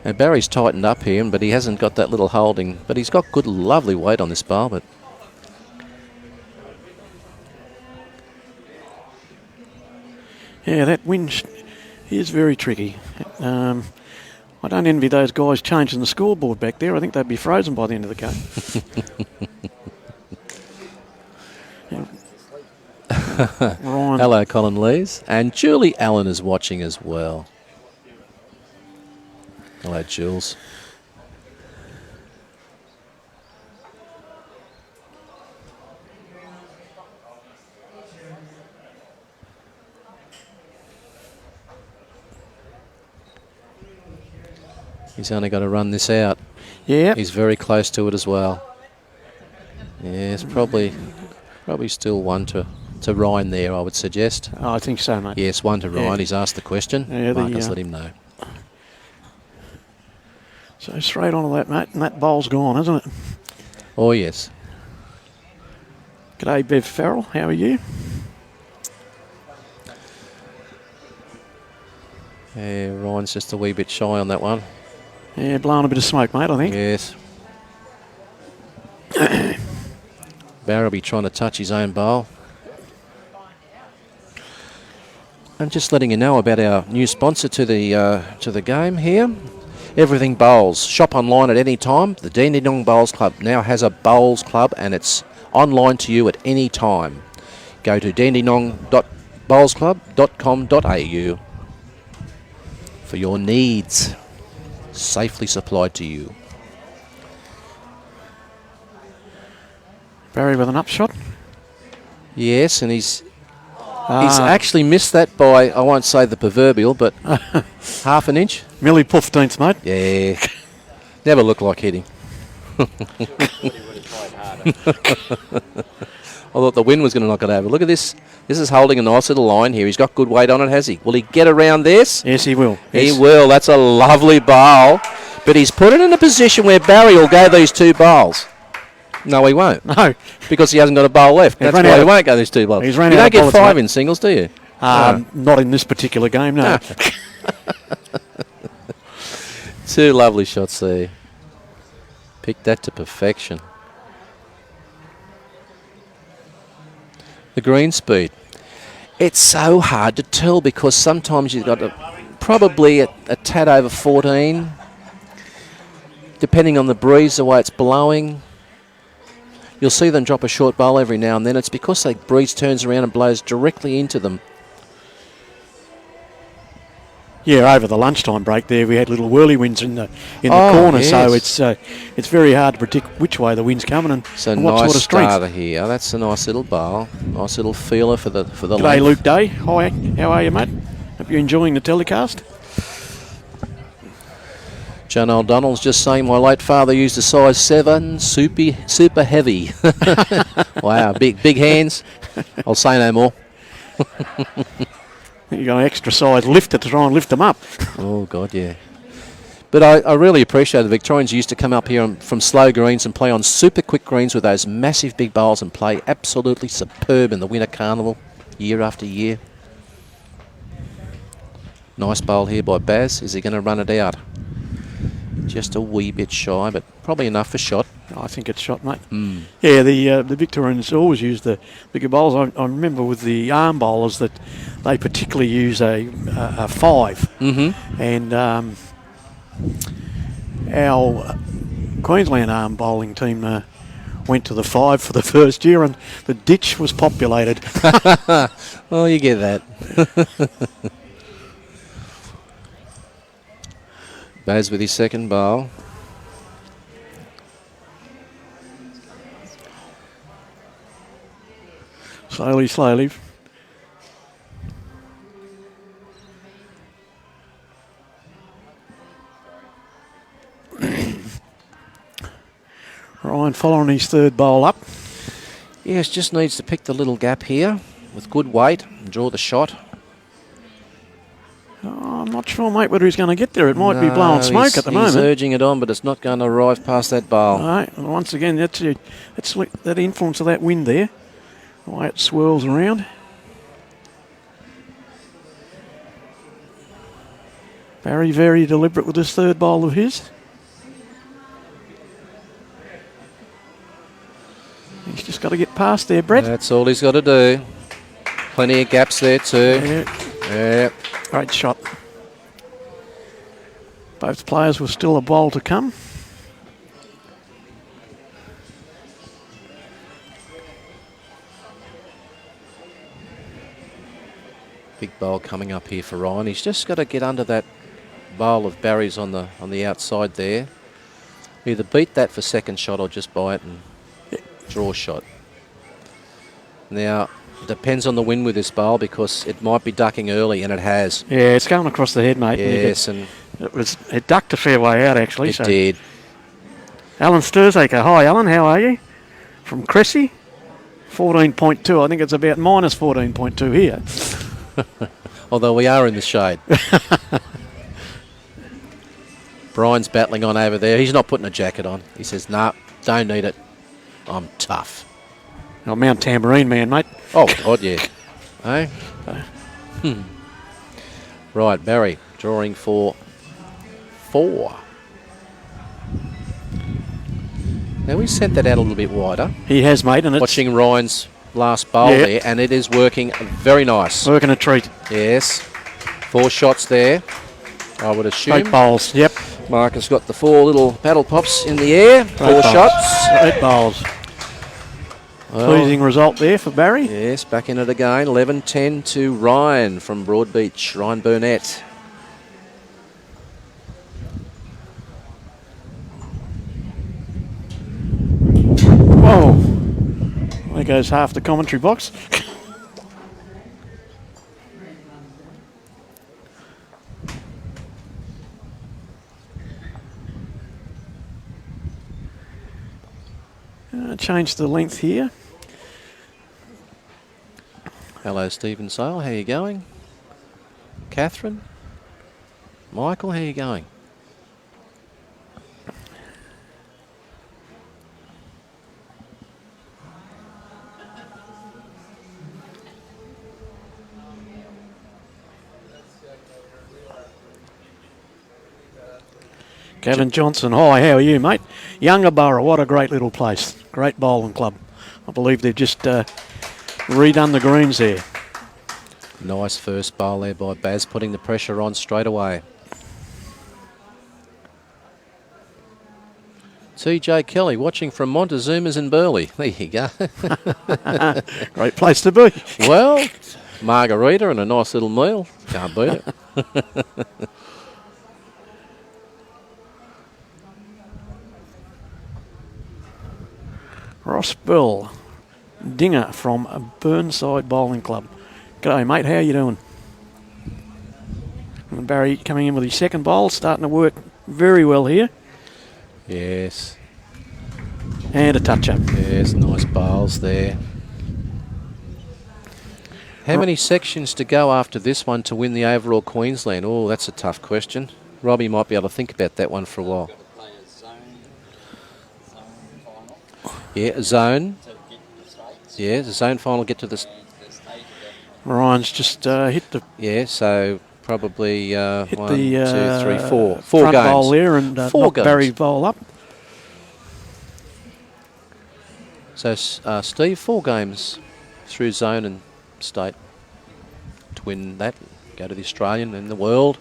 Now Barry's tightened up here, but he hasn't got that little holding. But he's got good, lovely weight on this bowl. But Yeah, that wind is very tricky. I don't envy those guys changing the scoreboard back there. I think they'd be frozen by the end of the game. Ryan. hello, Colin Lees. And Julie Allen is watching as well. Hello, Jules. He's only got to run this out. Yeah. He's very close to it as well. Yes, probably still 1 to Ryan there, I would suggest. I think so, mate. Yes, 1 to Ryan. He's asked the question. Yeah, Marcus let him know. So straight onto that, mate, and that bowl's gone, isn't it? Oh, yes. G'day, Bev Farrell. How are you? Yeah, Ryan's just a wee bit shy on that one. Yeah, blowing a bit of smoke, mate, I think. Yes. Barrowby trying to touch his own bowl. And just letting you know about our new sponsor to the game here. Everything Bowls. Shop online at any time. The Dandenong Bowls Club now has a Bowls Club, and it's online to you at any time. Go to dandenong.bowlsclub.com.au for your needs, safely supplied to you. Barry with an upshot. Yes, and he's actually missed that by, I won't say the proverbial, but half an inch. Millie 15th, mate. Yeah. Never looked like hitting. I thought the wind was going to knock it over. Look at this. This is holding a nice little line here. He's got good weight on it, has he? Will he get around this? Yes, he will. He will. That's a lovely bowl. But he's put it in a position where Barry will go these two bowls. No, he won't. No. Because he hasn't got a bowl left. That's why he won't go these two bowls. He's You ran don't out of get bullets, 5 mate. in singles, do you? Not in this particular game, no. Two lovely shots there. Picked that to perfection. The green speed. It's so hard to tell because sometimes you've got probably a tad over 14. Depending on the breeze, the way it's blowing. You'll see them drop a short bowl every now and then. It's because the breeze turns around and blows directly into them. Yeah, over the lunchtime break there, we had little whirly winds in the corner, yes. so it's very hard to predict which way the wind's coming and So what nice sort of strength. starter here. That's a nice little bowl. Nice little feeler for the G'day, length. Luke Day. Hi, how are you, mate? Hope you're enjoying the telecast. John O'Donnell's just saying my late father used a size 7, super heavy. Wow, big hands. I'll say no more. You got an extra size lifter to try and lift them up. Oh, God, yeah. But I really appreciate the Victorians used to come up here from slow greens and play on super quick greens with those massive big bowls and play absolutely superb in the Winter Carnival year after year. Nice bowl here by Baz. Is he going to run it out? Just a wee bit shy, but probably enough for shot. I think it's shot, mate. Yeah, the Victorians always use the bigger bowls. I remember with the arm bowlers that they particularly use a 5. Mm-hmm. And our Queensland arm bowling team went to the 5 for the first year, and the ditch was populated. Well, you get that. Baz with his second bowl. Slowly. Ryan following his third bowl up. Yes, just needs to pick the little gap here with good weight and draw the shot. Oh, I'm not sure, mate, whether he's going to get there. It might be blowing smoke at the moment. He's urging it on, but it's not going to arrive past that bowl. All right, and once again, that's that influence of that wind there, the way it swirls around. Barry very deliberate with this third bowl of his. He's just got to get past there, Brett. That's all he's got to do. Plenty of gaps there too. Yeah. Great shot. Both players were still a bowl to come. Big bowl coming up here for Ryan. He's just got to get under that bowl of Barry's on the outside there. Either beat that for second shot or just buy it and draw shot. Now, it depends on the wind with this bowl because it might be ducking early, and it has. Yeah, it's going across the head, mate. Yes, and it ducked a fair way out, actually. It did. Alan Sturzaker. Hi, Alan. How are you? From Cressy. 14.2. I think it's about minus 14.2 here. Although we are in the shade. Brian's battling on over there. He's not putting a jacket on. He says, nah, don't need it. I'm tough. Oh, Mount Tambourine man, mate. Oh, God, yeah. Hey? Right, Barry, drawing for 4. Now we sent that out a little bit wider. He has, mate, and it's Watching Ryan's last bowl Yeah. there, and it is working very nice. working a treat. Yes. 4 shots there, I would assume. Great bowls. Yep. Marcus got the 4 little paddle pops in the air. 4 Great bowls. shots. Great bowls. Well, Pleasing result there for Barry. yes, back in it again. 11-10 to Ryan from Broadbeach. Ryan Burnett. Whoa. There goes half the commentary box. Change the length here. Hello, Stephen Sale. How you going? Catherine? Michael, how you going? Kevin Johnson, hi, how are you, mate? Youngaborough, what a great little place. Great bowling club. I believe they've just redone the greens there. Nice first bowl there by Baz, putting the pressure on straight away. TJ Kelly watching from Montezuma's in Burleigh. There you go. Great place to be. Well, margarita and a nice little meal. Can't beat it. Ross Bill, Dinger from Burnside Bowling Club. G'day, mate, how you doing? And Barry coming in with his second bowl, starting to work very well here. Yes. And a touch-up. Yes, nice bowls there. How many sections to go after this one to win the overall Queensland? Oh, that's a tough question. Robbie might be able to think about that one for a while. Yeah, zone. Yeah, the zone final get to the... Ryan's just hit the Yeah, so probably one, hit 2, the 3, 4. 4 front games. bowl there and knocked games. Barry's bowl up. So, Steve, 4 games through zone and state to win that, go to the Australian and the world.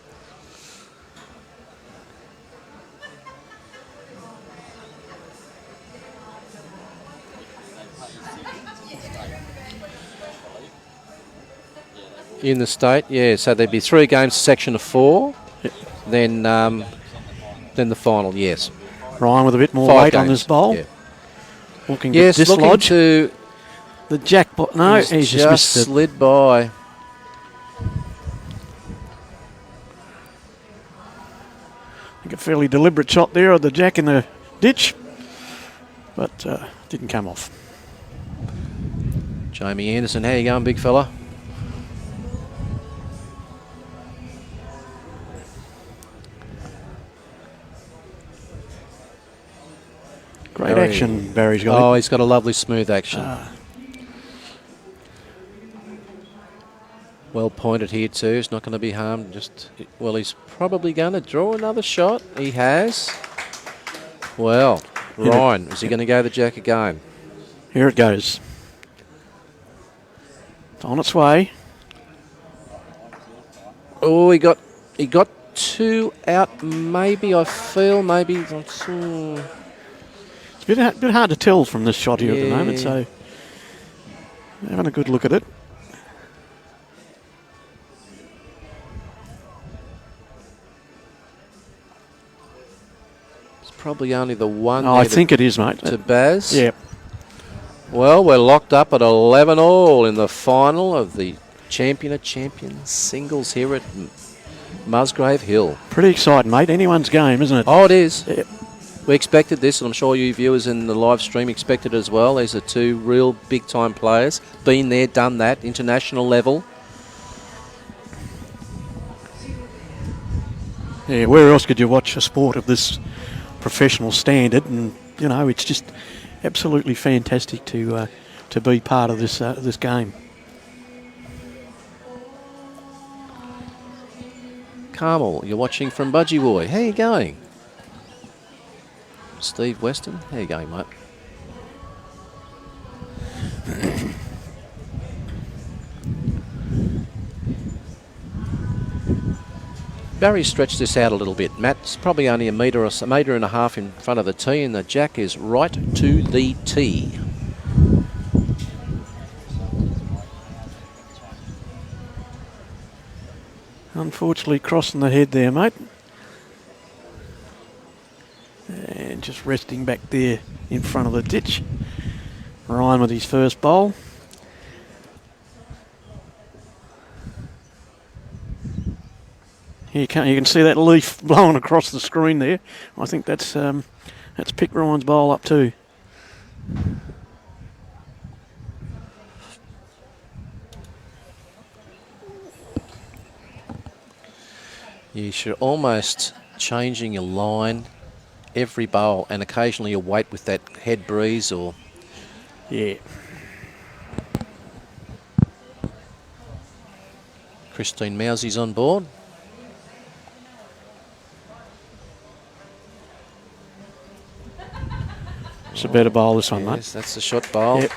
In the state, yeah. So there'd be 3 games, section of 4, then the final. Yes, Ryan with a bit more 5 weight games. on this bowl. Yeah. Looking Yes, to looking dislodge to the jackpot. No, he's just missed it. slid by. I think a fairly deliberate shot there of the jack in the ditch, but didn't come off. Jamie Anderson, how you going, big fella? Great Barry. action, Barry's got. Oh, he's got a lovely smooth action. Well pointed here too. He's not going to be harmed. Well, he's probably going to draw another shot. He has. Well, Ryan, is he going to go the jack again? Here it goes. It's on its way. Oh, he got 2 out. Maybe I feel maybe. It's a bit hard to tell from this shot here at the moment, Yeah. so having a good look at it. It's probably only the one. Oh, I think it is, mate. to Baz. Yeah. Well, we're locked up at 11 all in the final of the Champion of Champions singles here at Musgrave Hill. Pretty exciting, mate. Anyone's game, isn't it? Oh, it is. Yep. We expected this, and I'm sure you viewers in the live stream expected it as well. These are 2 real big-time players. Been there, done that, international level. Yeah, where else could you watch a sport of this professional standard? And, you know, it's just absolutely fantastic to be part of this game. Carmel, you're watching from Budgie Boy. How you going? Steve Weston. How you going, mate? Barry stretched this out a little bit. Matt's probably only a metre and a half in front of the tee, and the jack is right to the tee. Unfortunately, crossing the head there, mate. And just resting back there in front of the ditch. Ryan with his first bowl. You can see that leaf blowing across the screen there. I think that's picked Ryan's bowl up too. You should almost changing your line every bowl, and occasionally you wait with that head breeze or... Yeah. Christine Mousey's on board. It's a better bowl, this one, Yes, mate. that's the shot bowl. Yep.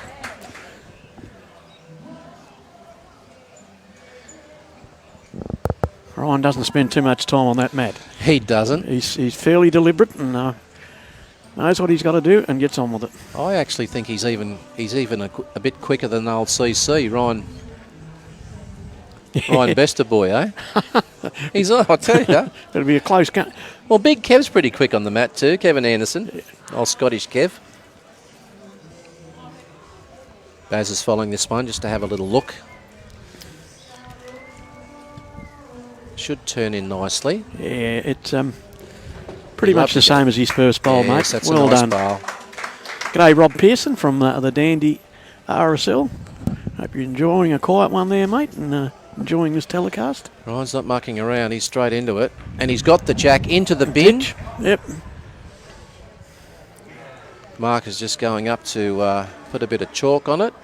Ryan doesn't spend too much time on that mat. He doesn't. He's fairly deliberate and knows what he's got to do and gets on with it. I actually think he's even a bit quicker than old CC, Ryan Bester boy, eh? He's on, I tell you. It'll be a close game. Well, Big Kev's pretty quick on the mat too, Kevin Anderson. Old Scottish Kev. Baz is following this one just to have a little look. Should turn in nicely. Yeah, it's pretty much the same as his first bowl, mate. Yes, that's well a nice done. bowl. G'day, Rob Pearson from the Dandy RSL. Hope you're enjoying a quiet one there, mate, and enjoying this telecast. Ryan's not mucking around, he's straight into it. And he's got the jack into the bin. Yep. Mark is just going up to put a bit of chalk on it.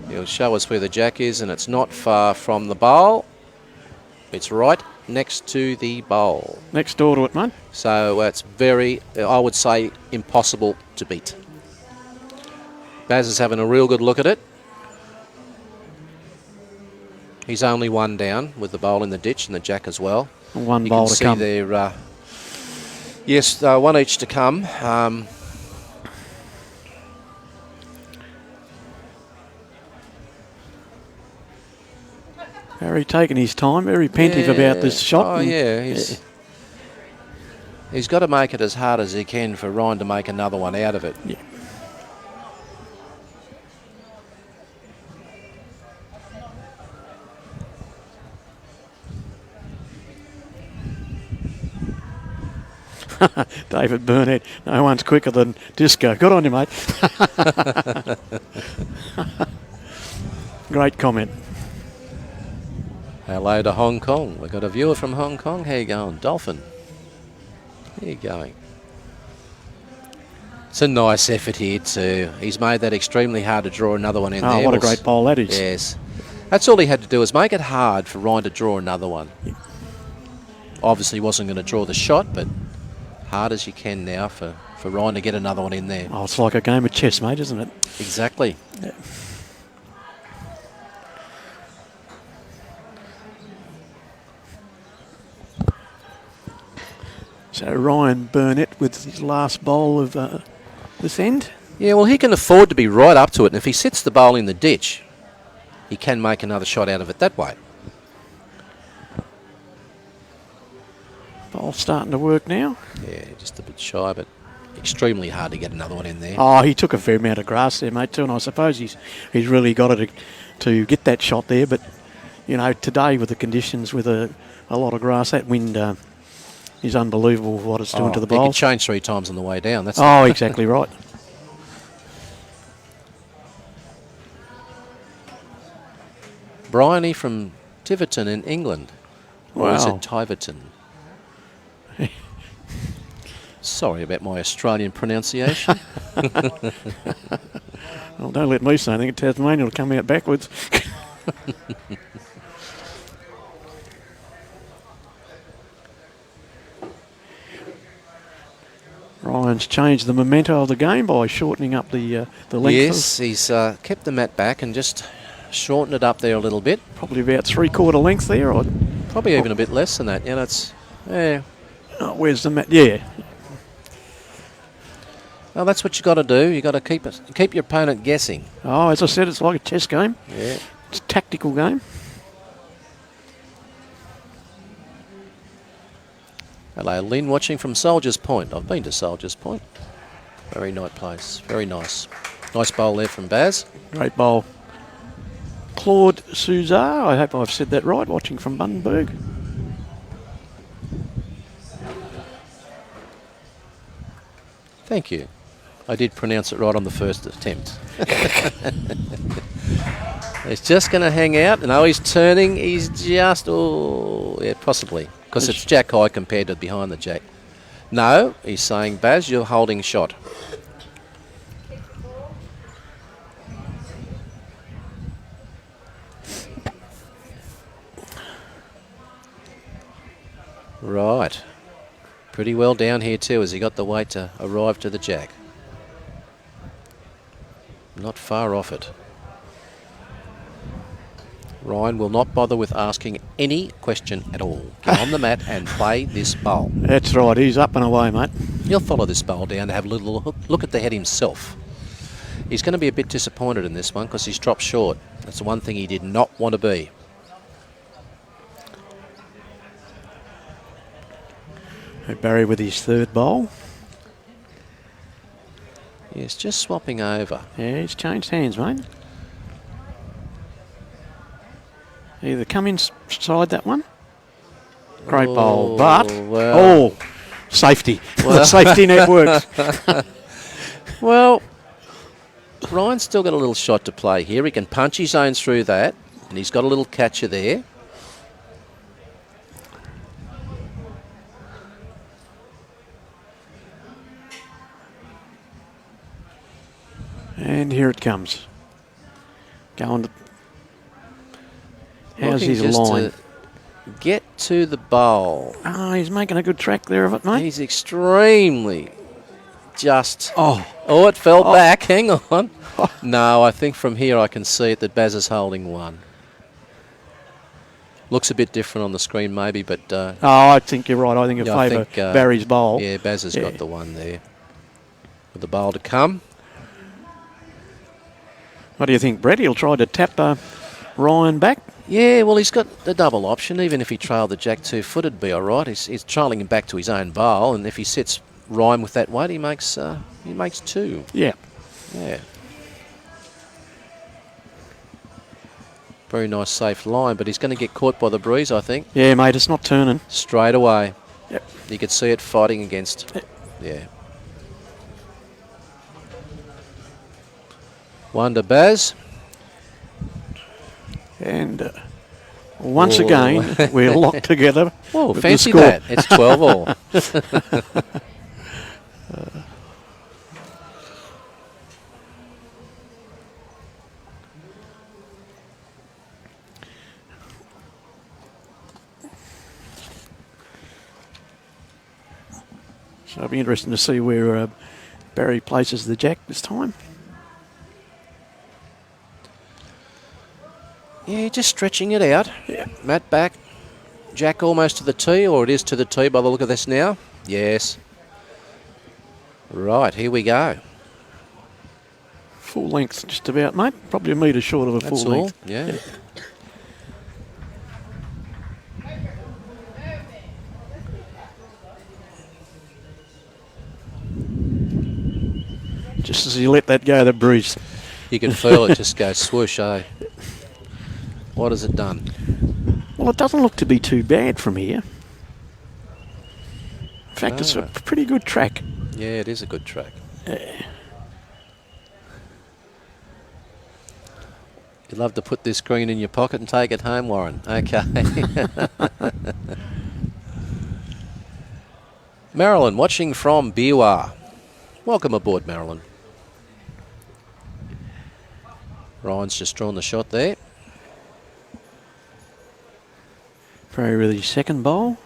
He'll show us where the jack is, and it's not far from the bowl. It's right next to the bowl. Next door to it, mate. So it's very, I would say, impossible to beat. Baz is having a real good look at it. He's only one down with the bowl in the ditch and the jack as well. One you bowl can to see come. There, yes, one each to come. Very taking his time, very pensive about this shot. Oh, yeah. He's got to make it as hard as he can for Ryan to make another one out of it. Yeah. David Burnett, no one's quicker than Disco. Good on you, mate. Great comment. Hello to Hong Kong. We've got a viewer from Hong Kong. How you going? Dolphin. How you going? It's a nice effort here too. He's made that extremely hard to draw another one in there. Oh, what a great bowl that is. Yes. That's all he had to do, is make it hard for Ryan to draw another one. Obviously wasn't going to draw the shot, but hard as you can now for Ryan to get another one in there. Oh, it's like a game of chess, mate, isn't it? Exactly. Yeah. So Ryan Burnett with his last bowl of this end. Yeah, well, he can afford to be right up to it, and if he sits the bowl in the ditch, he can make another shot out of it that way. Bowl starting to work now. Yeah, just a bit shy, but extremely hard to get another one in there. Oh, he took a fair amount of grass there, mate, too, and I suppose he's really got it to get that shot there. But, you know, today with the conditions, with a lot of grass, that wind is unbelievable what it's doing to the He bowl. could change 3 times on the way down. That's Oh, exactly right. Bryony from Tiverton in England. Or is Wow. it Tiverton? Sorry about my Australian pronunciation. Well, don't let me say anything. Tasmania will come out backwards. Ryan's changed the memento of the game by shortening up the length. Yes, he's kept the mat back and just shortened it up there a little bit. Probably about 3/4 length there. Or Probably even a bit less than that. Yeah, that's... Yeah. oh, where's the mat? Yeah. Well, that's what you got to do. You got to keep your opponent guessing. Oh, as I said, it's like a chess game. Yeah. It's a tactical game. Hello, Lynn, watching from Soldiers Point. I've been to Soldiers Point. Very nice place. Very nice. Nice bowl there from Baz. Great bowl. Claude Suzar, I hope I've said that right, watching from Bundaberg. Thank you. I did pronounce it right on the first attempt. He's just going to hang out. No, he's turning. He's just... Oh, yeah, possibly. Because it's jack high compared to behind the jack. No, he's saying, Baz, you're holding shot. Right. Pretty well down here too. Has he got the weight to arrive to the jack? Not far off it. Ryan will not bother with asking any question at all. Get on the mat and play this bowl. That's right, he's up and away, mate. He'll follow this bowl down to have a little look at the head himself. He's going to be a bit disappointed in this one because he's dropped short. That's the one thing he did not want to be. Barry with his third bowl. Yes, just swapping over. Yeah, he's changed hands, mate. Either come inside that one. Great bowl, but... well. Oh, safety. The safety net works. Well, Ryan's still got a little shot to play here. He can punch his own through that, and he's got a little catcher there. And here it comes. Going to... How's Looking his just line? to get to the bowl. Oh, he's making a good track there of it, mate. He's extremely just... Oh, it fell back. Hang on. No, I think from here I can see it that Baz is holding one. Looks a bit different on the screen maybe, but... I think you're right. I think in yeah, favour Barry's bowl. Yeah, Baz has got the one there. With the bowl to come. What do you think, Brett? He'll try to tap Ryan back? Yeah, well, he's got the double option. Even if he trailed the jack 2-foot, it'd be all right. He's trailing him back to his own bowl, and if he sets Ryan with that weight, he makes two. Yeah. Yeah. Very nice, safe line, but he's going to get caught by the breeze, I think. Yeah, mate, it's not turning. Straight away. Yep. You could see it fighting against. Yep. Yeah. Wonder Baz. And once again, we're locked together. Whoa, with fancy the score. that. It's 12 all. So it'll be interesting to see where Barry places the jack this time. Yeah, just stretching it out. Yeah. Mat back. Jack almost to the tee, or it is to the tee by the look of this now. Yes. Right, here we go. Full length just about, mate. Probably a metre short of a That's full all. length. Yeah. Just as he let that go, the breeze. You can feel it just go swoosh, eh? What has it done? Well, it doesn't look to be too bad from here. In fact, it's a pretty good track. Yeah, it is a good track. Yeah. You'd love to put this green in your pocket and take it home, Warren. Okay. Marilyn, watching from Biwa. Welcome aboard, Marilyn. Ryan's just drawn the shot there. Barry with his second bowl.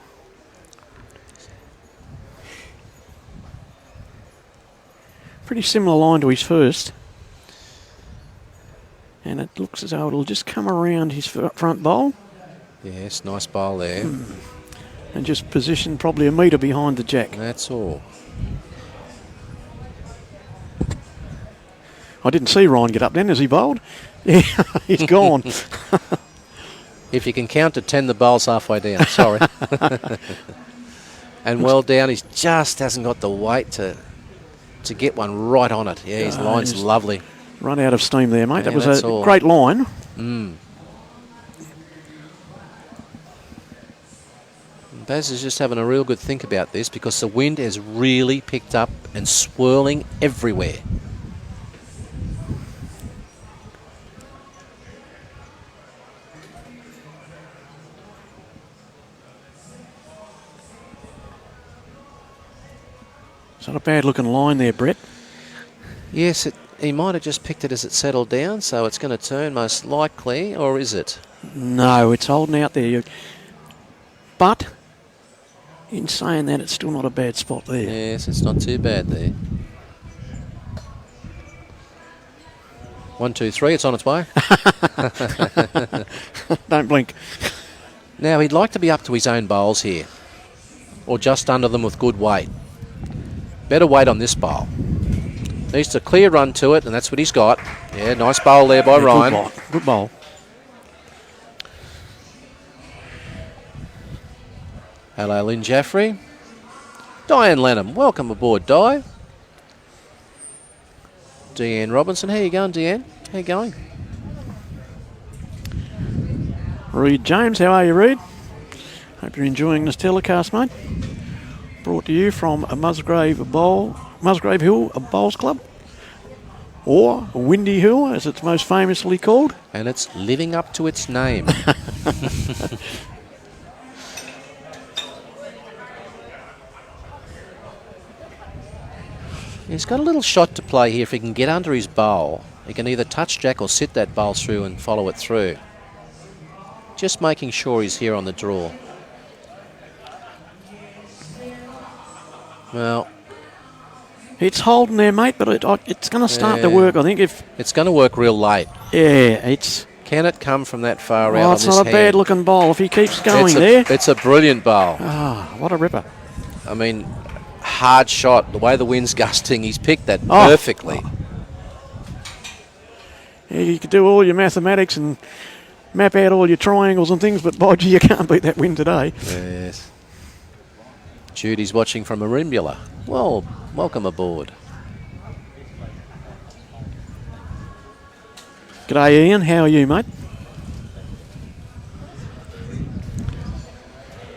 Pretty similar line to his first. And it looks as though it'll just come around his front bowl. Yes, nice bowl there. And just position probably a metre behind the jack. That's all. I didn't see Ryan get up then as he bowled. Yeah, he's gone. If you can count to 10, the bowl's halfway down. Sorry. And well down. He just hasn't got the weight to get one right on it. Yeah, his line's lovely. Run out of steam there, mate. Yeah, that was that's a all. great line. Baz is just having a real good think about this because the wind has really picked up and swirling everywhere. It's not a bad looking line there, Brett. Yes, he might have just picked it as it settled down, so it's going to turn most likely, or is it? No, it's holding out there. But in saying that, it's still not a bad spot there. Yes, it's not too bad there. 1, 2, 3, it's on its way. Don't blink. Now, he'd like to be up to his own bowls here, or just under them with good weight. Better weight on this bowl. Needs to clear run to it, and that's what he's got. Yeah, nice bowl there by Ryan. Good bowl. Hello, Lynn Jaffrey. Diane Lenham, welcome aboard, Di. Deanne Robinson, how you going, Deanne? How you going? Reed James, how are you, Reed? Hope you're enjoying this telecast, mate. Brought to you from a Musgrave Hill Bowls Club, or Windy Hill, as it's most famously called. And it's living up to its name. He's got a little shot to play here. If he can get under his bowl, he can either touch jack or sit that bowl through and follow it through. Just making sure he's here on the draw. Well, it's holding there, mate, but it's going to start to work, I think. If it's going to work real late. Yeah, it's... Can it come from that far out Oh, on it's this not a hand? bad-looking bowl if he keeps going there. It's a brilliant bowl. Ah, what a ripper. I mean, hard shot. The way the wind's gusting, he's picked that perfectly. Yeah, you could do all your mathematics and map out all your triangles and things, but by gee, you can't beat that wind today. Yes. Judy's watching from Marimbula. Well, welcome aboard. G'day, Ian. How are you, mate?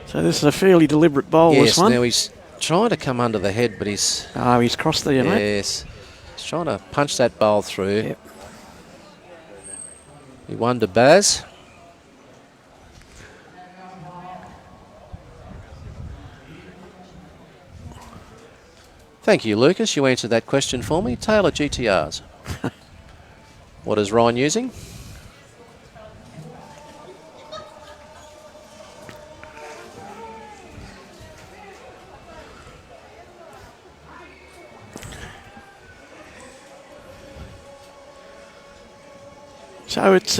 So this is a fairly deliberate bowl, Yes, this one. now he's trying to come under the head, but he's... Oh, he's crossed there, mate. Yes. He's trying to punch that bowl through. Yep. He won to Baz. Thank you, Lucas. You answered that question for me. Taylor GTRs. What is Ryan using? So it's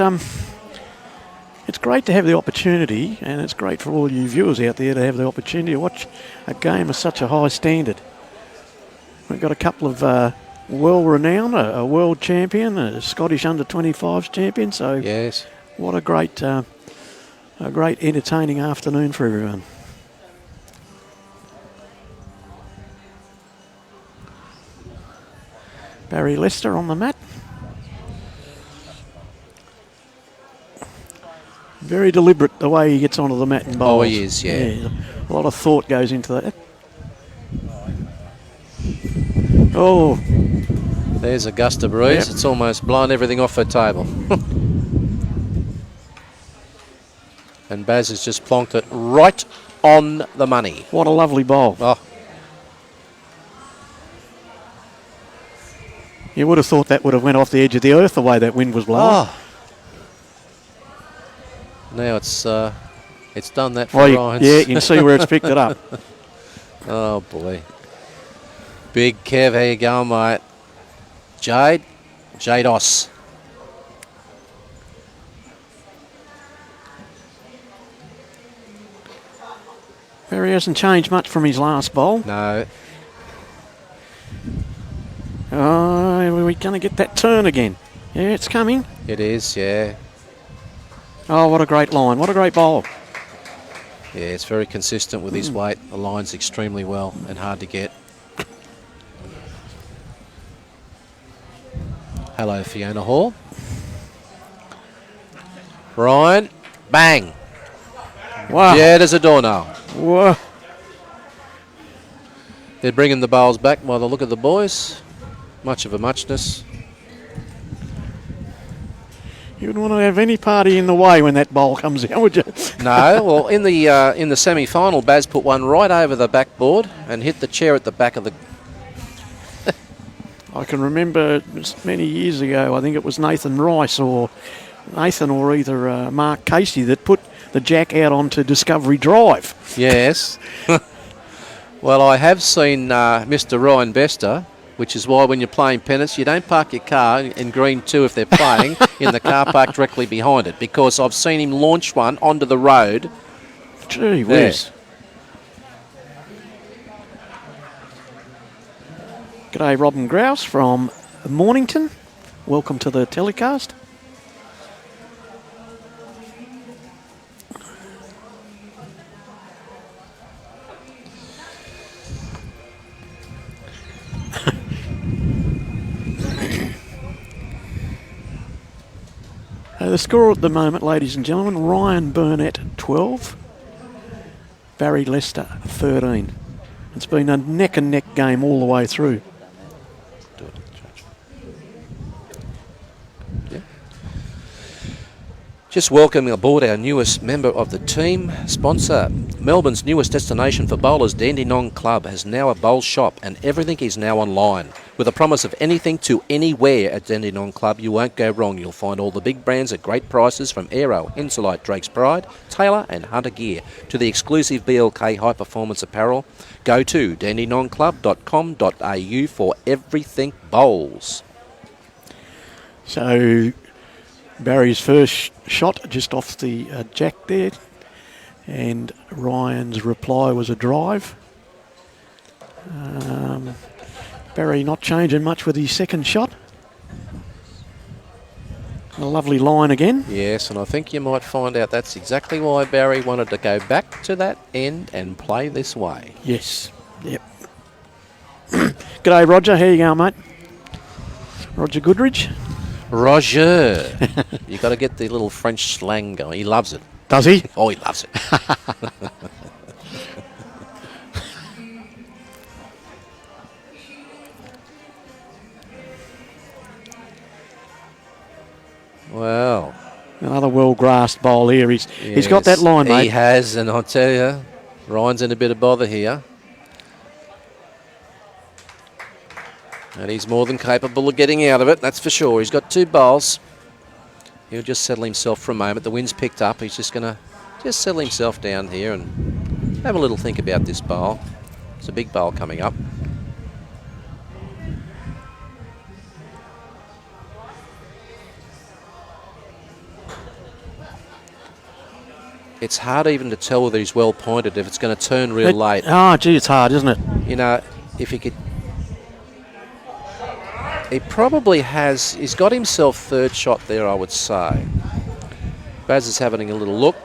great to have the opportunity, and it's great for all you viewers out there to have the opportunity to watch a game of such a high standard. We've got a couple of well-renowned, a world champion, a Scottish under-25s champion. So yes, what a great entertaining afternoon for everyone. Barry Lester on the mat. Very deliberate the way he gets onto the mat and bowls. Oh, he is, yeah. A lot of thought goes into that. Oh. There's a gust of breeze. Yep. It's almost blown everything off her table. And Baz has just plonked it right on the money. What a lovely bowl. Oh. You would have thought that would have went off the edge of the earth the way that wind was blowing. Oh. Now it's done that for Ryan. Yeah, you can see where it's picked it up. Oh, boy. Big Kev, how you going, mate? Jados. Barry hasn't changed much from his last bowl. No. Oh, are we going to get that turn again? Yeah, it's coming. It is, yeah. Oh, what a great line. What a great bowl. Yeah, it's very consistent with his weight. Aligns extremely well and hard to get. Hello, Fiona Hall. Ryan, bang. Wow. Dead as a doornail. Whoa. They're bringing the bowls back by the look of the boys. Much of a muchness. You wouldn't want to have any party in the way when that bowl comes out, would you? No, well, in the semi-final, Baz put one right over the backboard and hit the chair at the back of the... I can remember many years ago, I think it was Nathan Rice or either Mark Casey that put the jack out onto Discovery Drive. Yes. Well, I have seen Mr. Ryan Bester, which is why when you're playing pennants, you don't park your car in green 2 if they're playing in the car park directly behind it, because I've seen him launch one onto the road. Gee whiz. G'day, Robin Grouse from Mornington. Welcome to the telecast. The score at the moment, ladies and gentlemen, Ryan Burnett 12, Barry Lester 13. It's been a neck and neck game all the way through. Just welcoming aboard our newest member of the team, sponsor. Melbourne's newest destination for bowlers, Dandenong Club, has now a bowl shop and everything is now online. With a promise of anything to anywhere at Dandenong Club, you won't go wrong. You'll find all the big brands at great prices, from Aero, Insulite, Drake's Pride, Taylor and Hunter Gear to the exclusive BLK High Performance Apparel. Go to dandenongclub.com.au for everything bowls. So Barry's first shot just off the jack there, and Ryan's reply was a drive. Barry not changing much with his second shot. A lovely line again. Yes, and I think you might find out that's exactly why Barry wanted to go back to that end and play this way. Yes, yep. G'day, Roger. How you going, mate? Roger Goodridge. Roger. You got to get the little French slang going. He loves it. Does he? Oh, he loves it. Well, another well-grassed bowl here. He's got that line, mate. He has, and I'll tell you, Ryan's in a bit of bother here. And he's more than capable of getting out of it, that's for sure. He's got 2 bowls. He'll just settle himself for a moment. The wind's picked up. He's just going to settle himself down here and have a little think about this bowl. It's a big bowl coming up. It's hard even to tell whether he's well pointed if it's going to turn real late. Oh, gee, it's hard, isn't it? You know, if he could... He probably has... He's got himself third shot there, I would say. Baz is having a little look.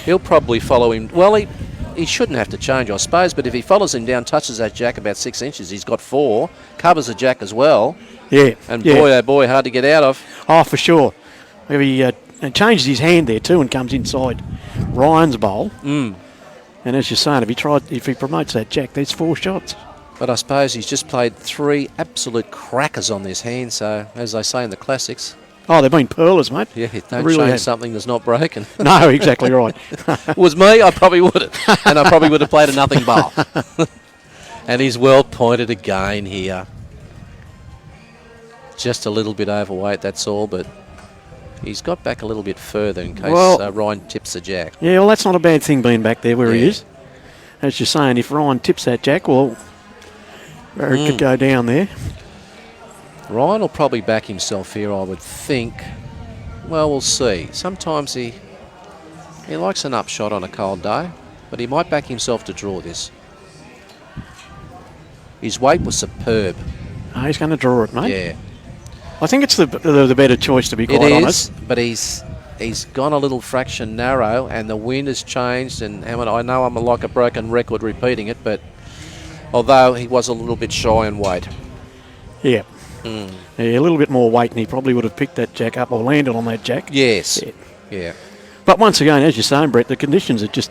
He'll probably follow him. Well, he shouldn't have to change, I suppose, but if he follows him down, touches that jack about 6 inches, he's got 4, covers the jack as well. Yeah. And boy, oh boy, hard to get out of. Oh, for sure. If he changes his hand there too and comes inside Ryan's bowl. And as you're saying, if he promotes that jack, there's 4 shots. But I suppose he's just played 3 absolute crackers on this hand, so as they say in the classics. Oh, they've been pearlers, mate. Yeah, don't really change something that's not broken. No, exactly right. It was me, I probably would have. And I probably would have played a nothing bowl. And he's well pointed again here. Just a little bit overweight, that's all, but he's got back a little bit further in case Ryan tips the jack. Yeah, well, that's not a bad thing being back there where he is. As you're saying, if Ryan tips that jack, well, Barry could go down there. Ryan will probably back himself here, I would think. Well, we'll see. Sometimes he likes an upshot on a cold day, but he might back himself to draw this. His weight was superb. Oh, he's going to draw it, mate. Yeah. I think it's the better choice, to be quite honest. But he's gone a little fraction narrow, and the wind has changed. And I know I'm like a broken record repeating it, but although he was a little bit shy in weight. Yeah. Yeah, a little bit more weight, and he probably would have picked that jack up or landed on that jack. Yes. Yeah. But once again, as you're saying, Brett, the conditions are just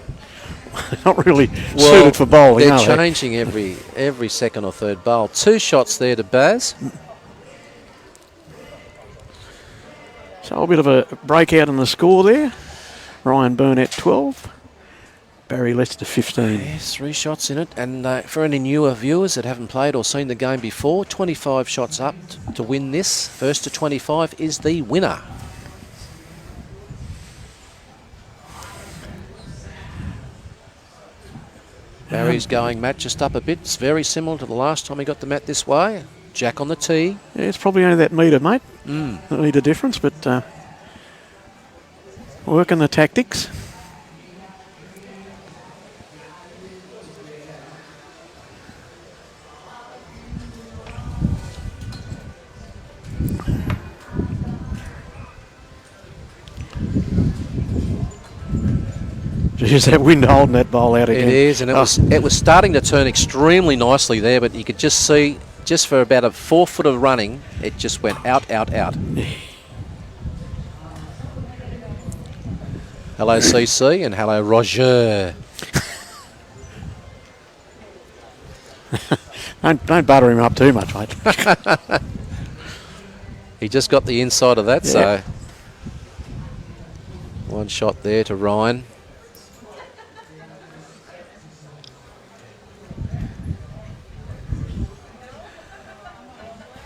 not really suited for bowling, they're are they? changing every second or third bowl. 2 shots there to Baz. So a bit of a breakout in the score there. Ryan Burnett 12, Barry Lester 15. Yes, 3 shots in it. And for any newer viewers that haven't played or seen the game before, 25 shots up to win this. First to 25 is the winner. Barry's going mat just up a bit. It's very similar to the last time he got the mat this way. Jack on the tee. Yeah, it's probably only that metre, mate. That metre difference, but working the tactics. Geez, that wind holding that bowl out again. It is, and it was starting to turn extremely nicely there, but you could just see, just for about a 4 foot of running, it just went out, out, out. Hello, CC, and hello, Roger. Don't butter him up too much, mate. He just got the inside of that, so 1 shot there to Ryan.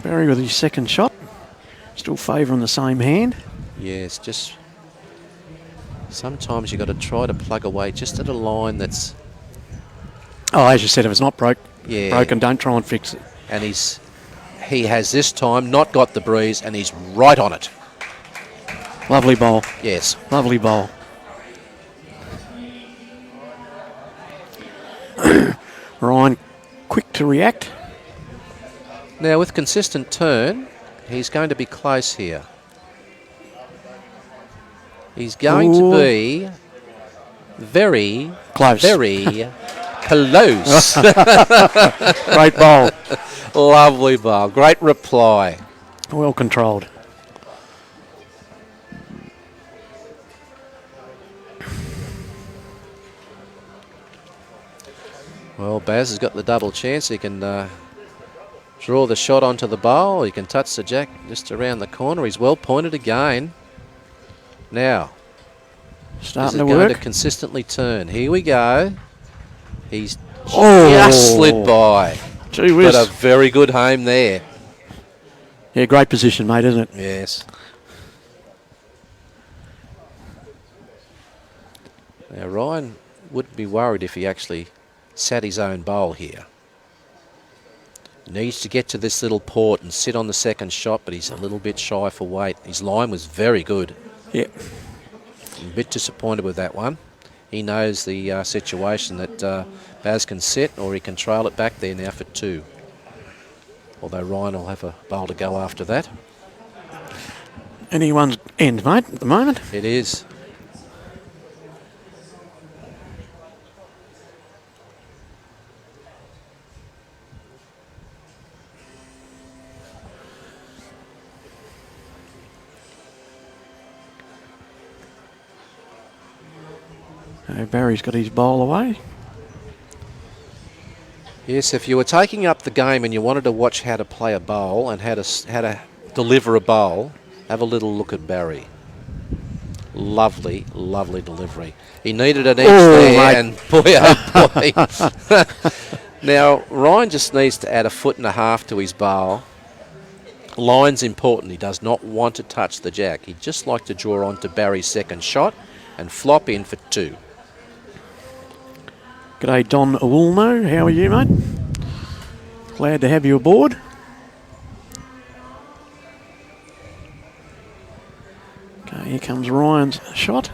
Barry with his second shot. Still favouring the same hand. Yes, just sometimes you've got to try to plug away just at a line that's... Oh, as you said, if it's not broken, don't try and fix it. And he has this time not got the breeze, and he's right on it. Lovely bowl. Yes. Lovely bowl. Ryan, quick to react. Now, with consistent turn, he's going to be close here. He's going to be very close. Very close. Great bowl. Lovely bowl. Great reply. Well controlled. Well, Baz has got the double chance. He can draw the shot onto the bowl. He can touch the jack just around the corner. He's well pointed again. Now, starting to going work. to consistently turn. Here we go. He's just slid by. Gee whiz. But a very good home there. Yeah, great position, mate, isn't it? Yes. Now, Ryan wouldn't be worried if he actually sat his own bowl here. Needs to get to this little port and sit on the second shot, but he's a little bit shy for weight. His line was very good. Yeah. I'm a bit disappointed with that one. He knows the situation that Baz can sit, or he can trail it back there now for 2. Although Ryan will have a bowl to go after that. Anyone's end, mate, at the moment. It is. Barry's got his bowl away. Yes, if you were taking up the game and you wanted to watch how to play a bowl and how to deliver a bowl, have a little look at Barry. Lovely, lovely delivery. He needed an edge there, mate. And boy, oh boy. Now, Ryan just needs to add 1.5 foot to his bowl. Line's important. He does not want to touch the jack. He'd just like to draw onto Barry's second shot and flop in for 2. G'day, Don Awulmo. How are you, mate? Glad to have you aboard. comes Ryan's shot.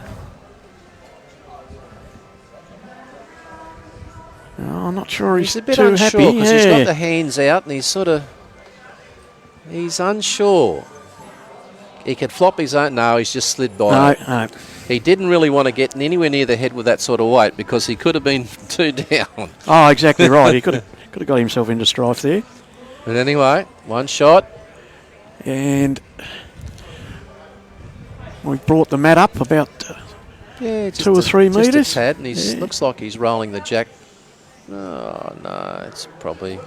Oh, I'm not sure he's He's a bit too unsure happy. because he's got the hands out and he's unsure. He could flop his own. No, he's just slid by. No. He didn't really want to get anywhere near the head with that sort of weight because he could have been 2 down. Oh, exactly right. He could have got himself into strife there. But anyway, 1 shot. And we brought the mat up about Yeah, 2 or 3 just metres. a tad, and he looks like he's rolling the jack. Oh, no, it's probably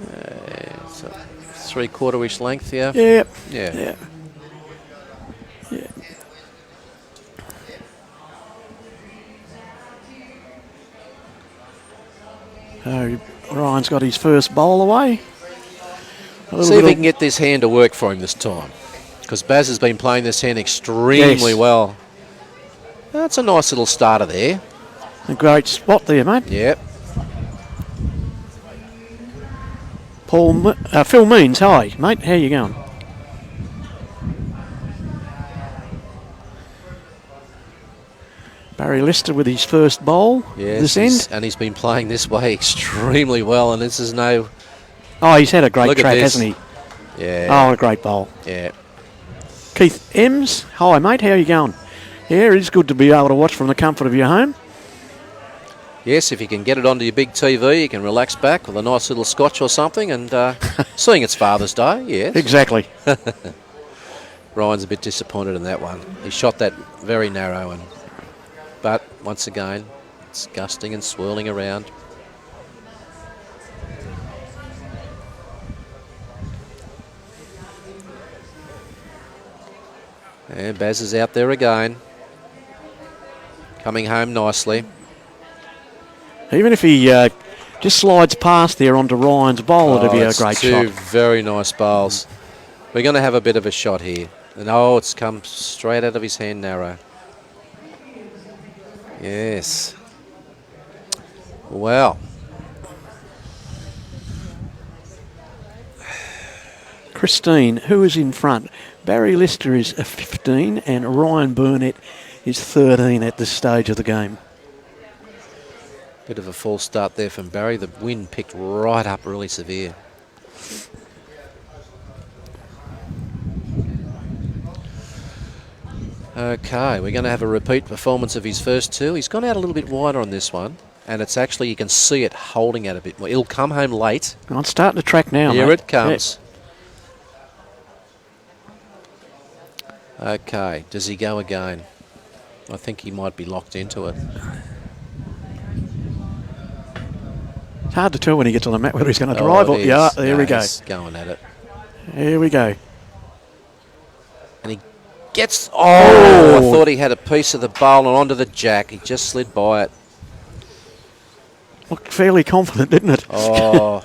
it's a 3/4-ish length, yeah? Yeah. Yeah. So Ryan's got his first bowl away. See if he can get this hand to work for him this time. Because Baz has been playing this hand extremely well. That's a nice little starter there. A great spot there, mate. Yep. Phil Means, hi, mate. How you going? Barry Lester with his first bowl Yes, this end. and he's been playing this way extremely well, and this is no... Oh, he's had a great Look at track, this. hasn't he? Yeah. Oh, a great bowl. Yeah. Keith Ems, hi, mate. How you going? Yeah, it's good to be able to watch from the comfort of your home. Yes, if you can get it onto your big TV, you can relax back with a nice little scotch or something, and seeing it's Father's Day, yes. Exactly. Ryan's a bit disappointed in that one. He shot that very narrow, but once again, it's gusting and swirling around. And Baz is out there again, coming home nicely. Even if he just slides past there onto Ryan's bowl, it'd be a great shot. Two very nice bowls. We're going to have a bit of a shot here. And it's come straight out of his hand narrow. Yes. Well. Christine, who is in front? Barry Lester is a 15 and Ryan Burnett is 13 at this stage of the game. Bit of a false start there from Barry. The wind picked right up really severe. Okay, we're going to have a repeat performance of his first 2. He's gone out a little bit wider on this one, and it's actually, you can see it holding out a bit more. It'll come home late. Oh, it's starting to track now, Here mate. it comes. Yeah. Okay, does he go again? I think he might be locked into it. It's hard to tell when he gets on the mat whether he's going to drive or... Yeah, there we go. He's going at it. Here we go. And he gets... I thought he had a piece of the bowl and onto the jack. He just slid by it. Looked fairly confident, didn't it? Oh.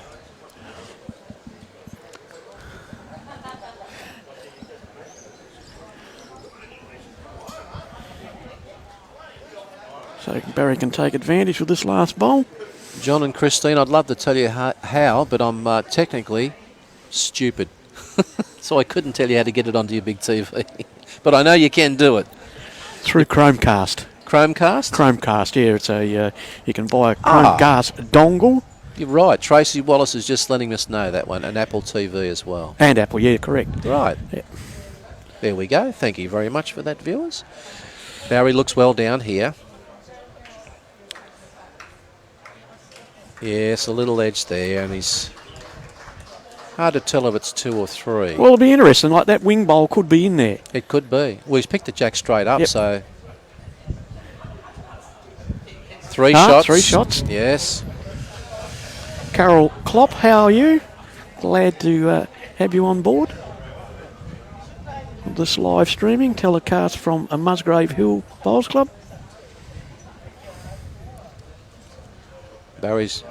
So Barry can take advantage of this last bowl. John and Christine, I'd love to tell you how, but I'm technically stupid. So I couldn't tell you how to get it onto your big TV. But I know you can do it. Through Chromecast. Chromecast? Chromecast, yeah. It's a you can buy a Chromecast dongle. You're right. Tracy Wallace is just letting us know that one. And Apple TV as well. And Apple, yeah, correct. Right. Yeah. There we go. Thank you very much for that, viewers. Barry looks well down here. Yes, a little edge there, and he's hard to tell if it's 2 or 3. Well, it'll be interesting. Like that wing bowl could be in there. It could be. Well, he's picked the jack straight up, so 3 shots. 3 shots. Yes. Carol Klopp, how are you? Glad to have you on board. This live streaming telecast from a Musgrave Hill Bowls Club. Barry's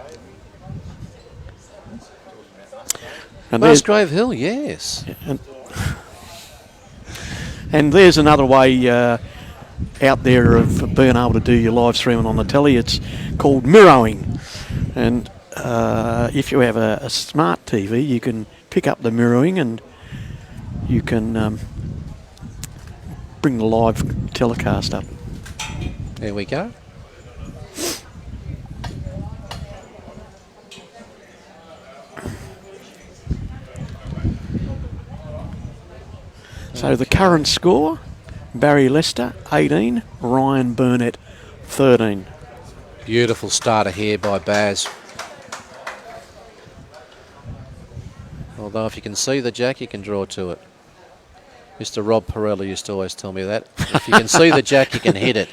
And Musgrave Hill, yes. and there's another way out there of being able to do your live streaming on the telly. It's called mirroring. And if you have a smart TV, you can pick up the mirroring and you can bring the live telecast up. There we go. So the current score, Barry Lester 18, Ryan Burnett 13. Beautiful starter here by Baz. Although if you can see the jack, you can draw to it. Mr. Rob Pirelli used to always tell me that. If you can see the jack, you can hit it.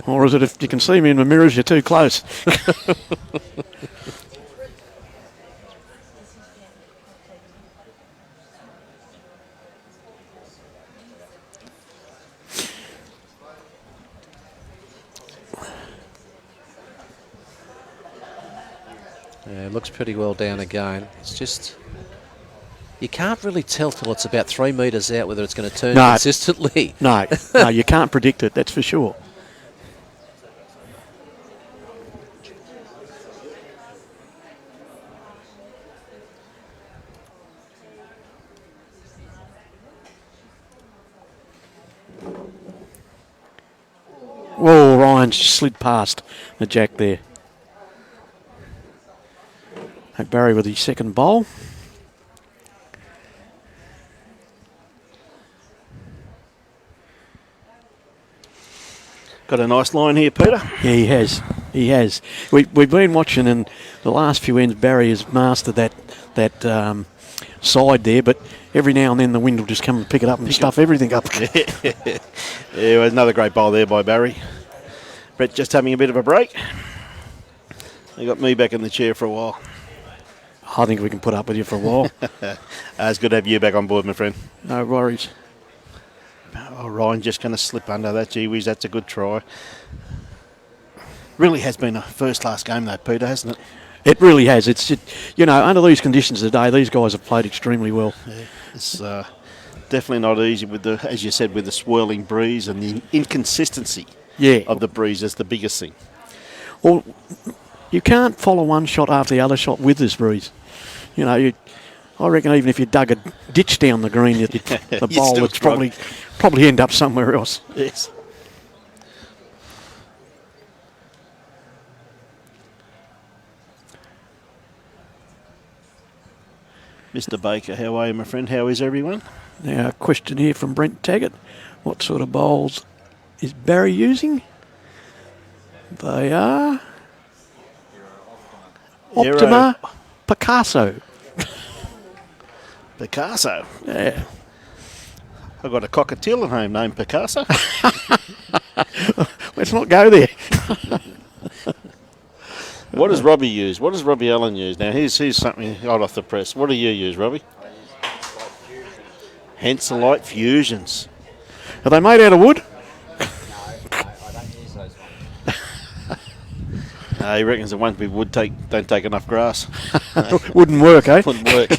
Or is it if you can see me in the mirrors, you're too close? Yeah, it looks pretty well down again. It's just, you can't really tell till it's about 3 metres out whether it's going to turn consistently. No, you can't predict it, that's for sure. Whoa, Ryan slid past the jack there. Barry with his second bowl. Got a nice line here, Peter. Yeah, he has. He has. We've been watching, and the last few ends, Barry has mastered that side there, but every now and then the wind will just come and pick it up and stuff everything up. Yeah, another great bowl there by Barry. Brett just having a bit of a break. They got me back in the chair for a while. I think we can put up with you for a while. It's good to have you back on board, my friend. No worries. Oh, Ryan just going to slip under that. Gee whiz, that's a good try. Really has been a first-class game, though, Peter, hasn't it? It really has. Under these conditions today, these guys have played extremely well. Yeah, it's definitely not easy with the, as you said, with the swirling breeze and the inconsistency of the breeze is the biggest thing. Well, you can't follow one shot after the other shot with this breeze. I reckon even if you dug a ditch down the green, the bowl would probably end up somewhere else. Yes. Mr. Baker, how are you, my friend? How is everyone? Now, a question here from Brent Taggart. What sort of bowls is Barry using? They are Optima Picasso. Picasso? Yeah. I've got a cockatiel at home named Picasso. Let's not go there. What does Robbie use? What does Robbie Allen use? Now, here's something hot off the press. What do you use, Robbie? Henselite Fusions. Are they made out of wood? I don't use those ones. He reckons the ones with wood don't take enough grass. Wouldn't work, eh? Wouldn't work.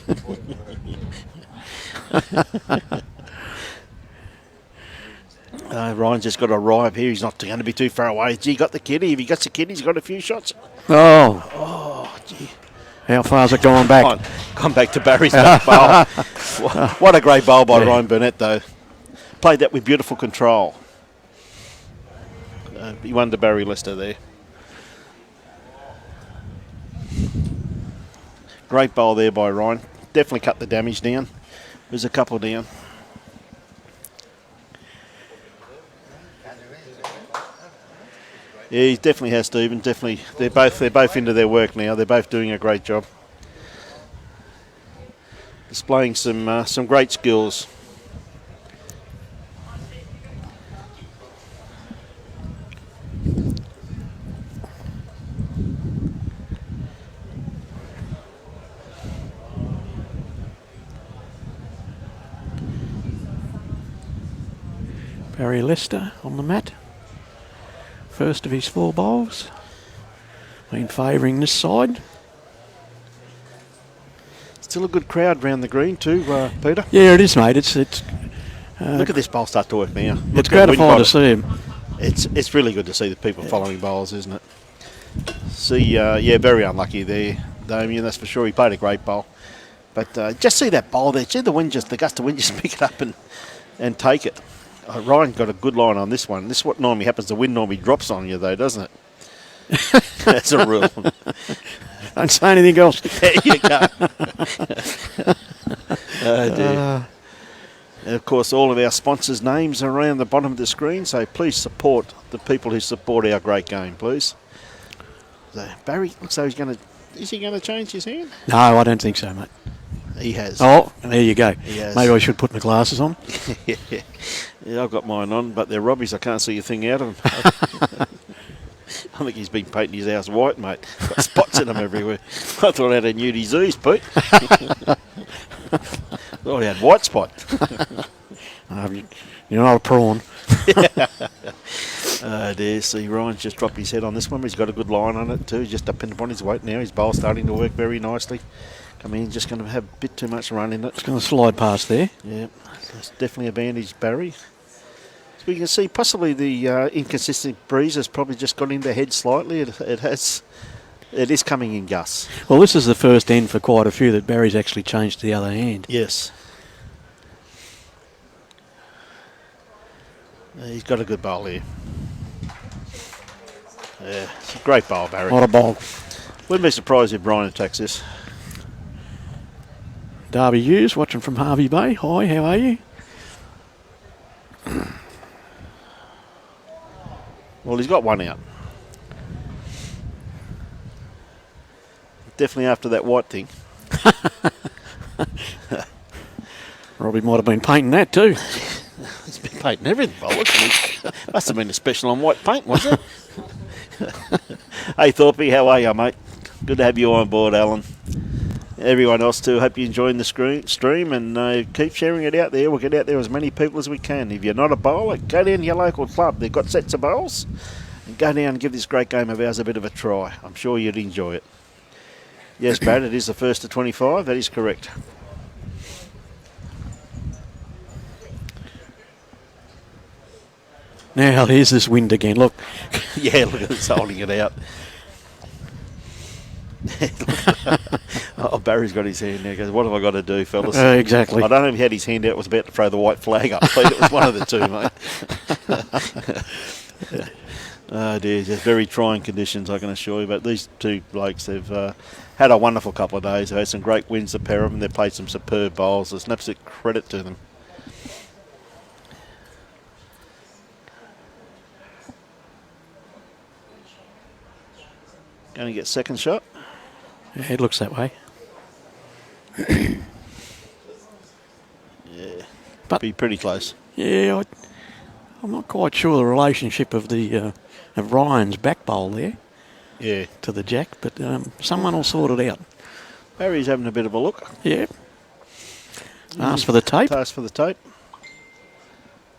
Ryan's just got a ripe here. He's not going to be too far away. Gee, got the kitty. If he got the kitty, he's got a few shots. Oh, gee. How far's it gone back? Gone back to Barry's back bowl. What a great bowl by Ryan Burnett, though. Played that with beautiful control. He won to Barry Lester there. Great bowl there by Ryan. Definitely cut the damage down. There's a couple down. Yeah, he definitely has, Stephen. Definitely, they're both into their work now. They're both doing a great job, displaying some great skills. Barry Lester on the mat. First of his 4 bowls. Been favouring this side. Still a good crowd round the green too, Peter. Yeah, it is, mate. It's look at this bowl start to work now. It's gratifying to see him. It's really good to see the people following bowls, isn't it? See, very unlucky there, Damien. That's for sure. He played a great bowl, but just see that bowl there. Gee, the gust of wind just pick it up, and and take it. Ryan got a good line on this one. This is what normally happens. The wind normally drops on you, though, doesn't it? That's a rule. Don't say anything else. There you go. Oh, dear. And of course, all of our sponsors' names are around the bottom of the screen, so please support the people who support our great game, please. So Barry looks like is he going to change his hand? No, I don't think so, mate. He has. Oh, there you go. He has. Maybe I should put my glasses on. Yeah, I've got mine on, but they're Robbie's. I can't see a thing out of them. I think he's been painting his house white, mate. Got spots in them everywhere. I thought I had a nudie zoos, Pete. Thought I had white spot. You're not a prawn. Oh dear, see Ryan's just dropped his head on this one, but he's got a good line on it too. He's just dependent upon his weight now. His bowl's starting to work very nicely. I mean, just going to have a bit too much run in it. It's going to slide past there. Yeah, it's definitely advantage Barry. So we can see possibly the inconsistent breeze has probably just got in the head slightly. It is coming in gusts. Well, this is the first end for quite a few that Barry's actually changed to the other hand. Yes. He's got a good bowl here. Yeah, it's a great bowl, Barry. What a bowl. Wouldn't be surprised if Brian attacks this. Darby Hughes watching from Harvey Bay. Hi, how are you? Well, he's got one out. Definitely after that white thing. Robbie might have been painting that too. He's been painting everything, bowler. Must have been a special on white paint, was it? Hey, Thorpe, how are you, mate? Good to have you on board, Alan. Everyone else too, hope you're enjoying the stream and keep sharing it out there. We'll get out there as many people as we can. If you're not a bowler, go down to your local club. They've got sets of bowls. And go down and give this great game of ours a bit of a try. I'm sure you'd enjoy it. Yes, Brad, it is the first to 25. That is correct. Now, here's this wind again. Look. Yeah, look at this holding it out. Oh, Barry's got his hand now. He goes, what have I got to do, fellas? Exactly. I don't know if he had his hand out, was about to throw the white flag up. It was one of the two, mate. Oh, dear. Just very trying conditions, I can assure you. But these two blokes, they've had a wonderful couple of days. They've had some great wins, the pair of them. They've played some superb bowls. It's an absolute credit to them. Going to get second shot. Yeah, it looks that way. Yeah. But be pretty close. Yeah, I'm not quite sure the relationship of the of Ryan's back bowl there. Yeah. To the jack, but someone will sort it out. Barry's having a bit of a look. Yeah. Ask for the tape. Ask for the tape.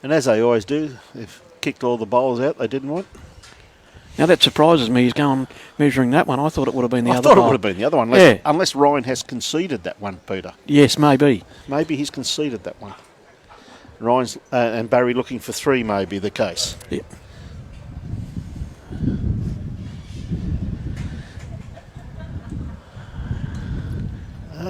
And as they always do, they've kicked all the bowls out they didn't want. Now that surprises me. He's going measuring that one. I thought it would have been the other I thought bowl. it would have been the other one, unless Ryan has conceded that one, Peter. Yes, maybe. Maybe he's conceded that one. Ryan's and Barry looking for three may be the case. Yep.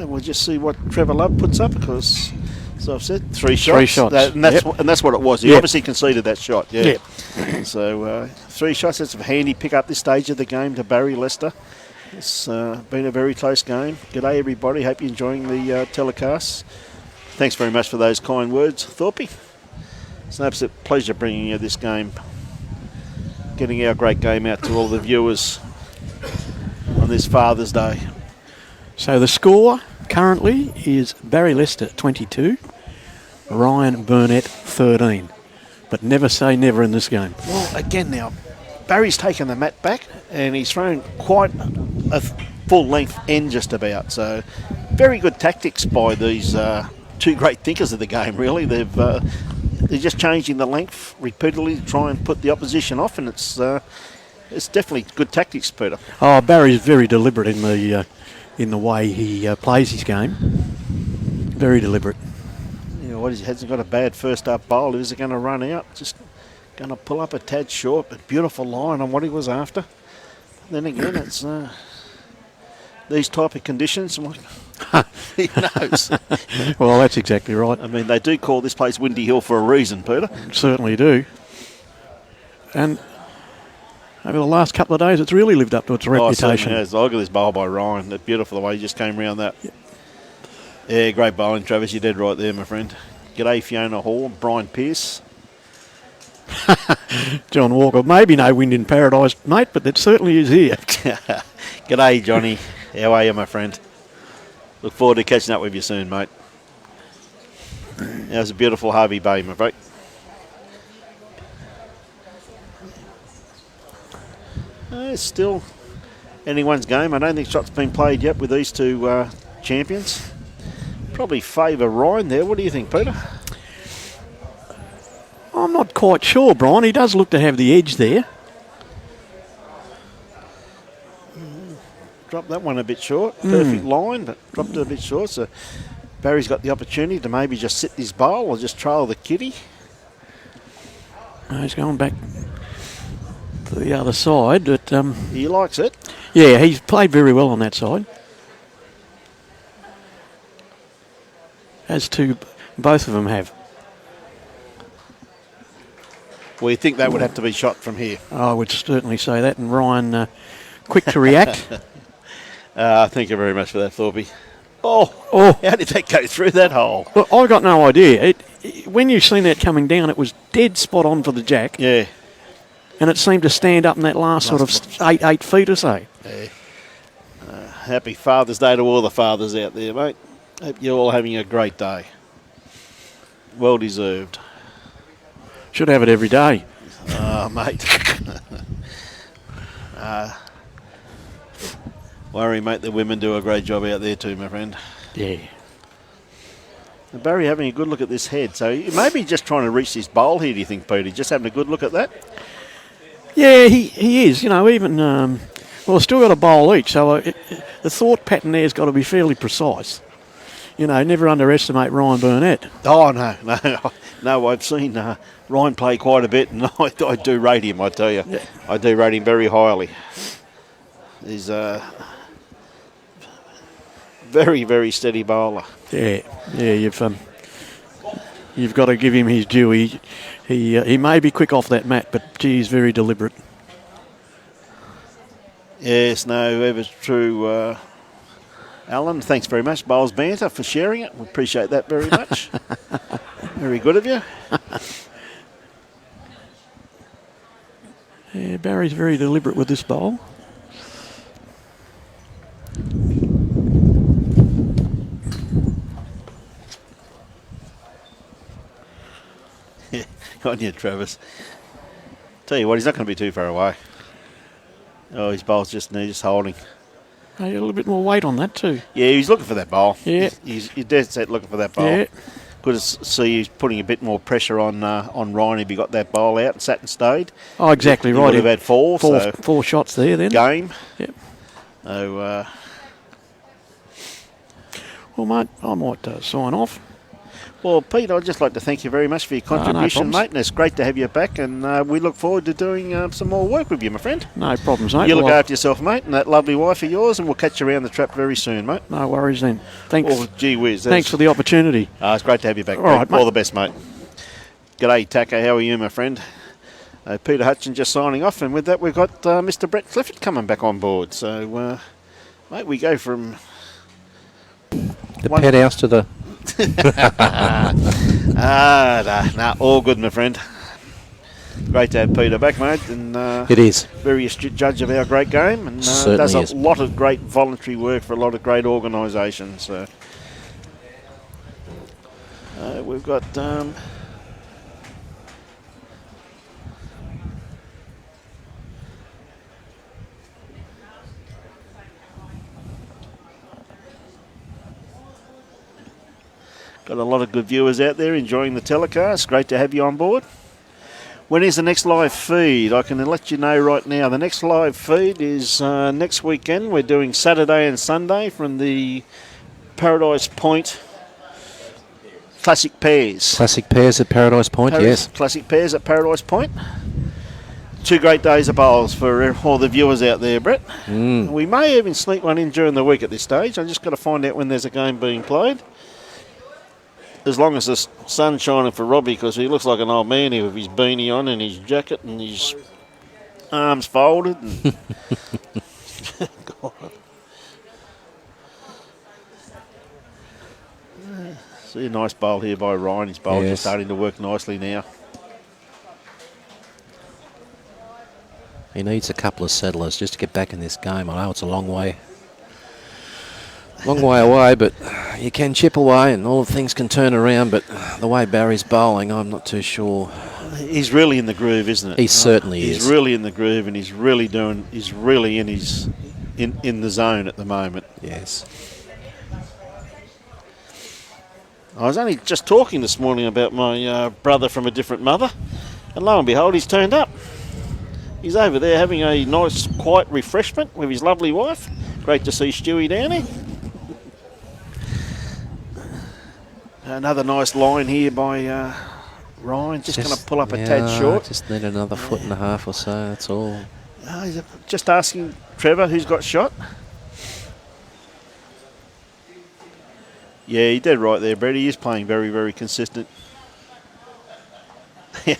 We'll just see what Trevor Love puts up because, as I've said, three shots. 3 shots. And that's what it was. He obviously conceded that shot. Yeah. Yep. So 3 shots. That's a handy pick up this stage of the game to Barry Lester. It's been a very close game. G'day everybody. Hope you're enjoying the telecast. Thanks very much for those kind words, Thorpe. It's an absolute pleasure bringing you this game, getting our great game out to all the viewers on this Father's Day. So the score currently is Barry Lester 22, Ryan Burnett 13. But never say never in this game. Well, again now, Barry's taken the mat back and he's thrown quite a full length end just about. So very good tactics by these two great thinkers of the game, really. They're just changing the length repeatedly to try and put the opposition off, and it's definitely good tactics, Peter. Oh, Barry's very deliberate in the way he plays his game. Very deliberate. You know, he hasn't got a bad first up bowl. Is he going to run out? Just going to pull up a tad short, but beautiful line on what he was after. Then again, it's these type of conditions. He knows. Well, that's exactly right. I mean, they do call this place Windy Hill for a reason, Peter. Certainly do. And over the last couple of days, it's really lived up to its reputation. Yes. Look at this bowl by Ryan. That's beautiful the way he just came round that. Yeah, great bowling, Travis. You did right there, my friend. G'day, Fiona Hall, Brian Pearce. John Walker, maybe no wind in paradise, mate, but it certainly is here. G'day, Johnny. How are you, my friend? Look forward to catching up with you soon, mate. How's a beautiful Harvey Bay, my mate? It's still anyone's game. I don't think shots been played yet with these two champions. Probably favour Ryan there. What do you think, Peter? I'm not quite sure, Brian. He does look to have the edge there. Dropped that one a bit short. Perfect line, but dropped it a bit short. So Barry's got the opportunity to maybe just sit this bowl or just trail the kitty. He's going back to the other side. But, he likes it. Yeah, he's played very well on that side. As to both of them have. Well, you think that would have to be shot from here? I would certainly say that. And Ryan, quick to react. Thank you very much for that, Thorpe. Oh, how did that go through that hole? Well, I got no idea. When you seen that coming down, it was dead spot on for the jack. Yeah. And it seemed to stand up in that last sort of 8 feet or so. Yeah. Happy Father's Day to all the fathers out there, mate. Hope you're all having a great day. Well deserved. Should have it every day. Mate. Worry, mate, the women do a great job out there too, my friend. Yeah. And Barry having a good look at this head. So maybe just trying to reach this bowl here, do you think, Peter? Just having a good look at that? Yeah, he is. You know, even... well, still got a bowl each, so the thought pattern there's got to be fairly precise. You know, never underestimate Ryan Burnett. Oh, no, I've seen Ryan play quite a bit, and I do rate him, I tell you. Yeah. I do rate him very highly. He's a very, very steady bowler. Yeah, you've got to give him his due. He may be quick off that mat, but gee, he's very deliberate. Yes, no, ever true. Alan, thanks very much, Bowls Banter, for sharing it. We appreciate that very much. Very good of you. Yeah, Barry's very deliberate with this bowl. On you, Travis. Tell you what, he's not going to be too far away. Oh, his bowl's just holding. A little bit more weight on that too. Yeah, he's looking for that bowl. Yeah. He's dead set looking for that bowl. Yeah. Good to see he's putting a bit more pressure on Ryan if he got that bowl out and sat and stayed. Oh, exactly he right. Would have had four shots there then. Game. Yep. So, well, mate, I might sign off. Well, Pete, I'd just like to thank you very much for your contribution, no mate, and it's great to have you back, and we look forward to doing some more work with you, my friend. No problems, mate. You look after yourself, mate, and that lovely wife of yours, and we'll catch you around the trap very soon, mate. No worries then. Thanks. Oh, gee whiz. Thanks for the opportunity. It's great to have you back, All right, mate. All the best, mate. G'day, Taka. How are you, my friend? Peter Hutchin just signing off, and with that we've got Mr. Brett Clifford coming back on board. So, mate, we go from... The penthouse to the... all good, my friend. Great to have Peter back, mate. And it is. Very astute judge of our great game, and does a lot of great voluntary work for a lot of great organisations. So we've got got a lot of good viewers out there enjoying the telecast. Great to have you on board. When is the next live feed? I can let you know right now. The next live feed is next weekend. We're doing Saturday and Sunday from the Paradise Point Classic Pairs. Classic Pairs at Paradise Point, yes. Classic Pairs at Paradise Point. two great days of bowls for all the viewers out there, Brett. We may even sneak one in during the week at this stage. I've just got to find out when there's a game being played. As long as the sun's shining for Robbie, because he looks like an old man here with his beanie on and his jacket and his arms folded. And See a nice bowl here by Ryan. His bowls are starting to work nicely now. He needs a couple of settlers just to get back in this game. I know it's a long way away, but you can chip away and all things can turn around. But the way Barry's bowling, I'm not too sure. He's really in the groove, isn't it? He certainly is. He's really in the groove, and he's really in the zone at the moment. Yes. I was only just talking this morning about my brother from a different mother, and lo and behold, he's turned up. He's over there having a nice, quiet refreshment with his lovely wife. Great to see Stewie down there. Another nice line here by Ryan. Just going to pull up a tad short. Just need another foot and a half or so, that's all. He's just asking Trevor who's got shot. Yeah, he did right there, Brett. He is playing very, very consistent. Yeah.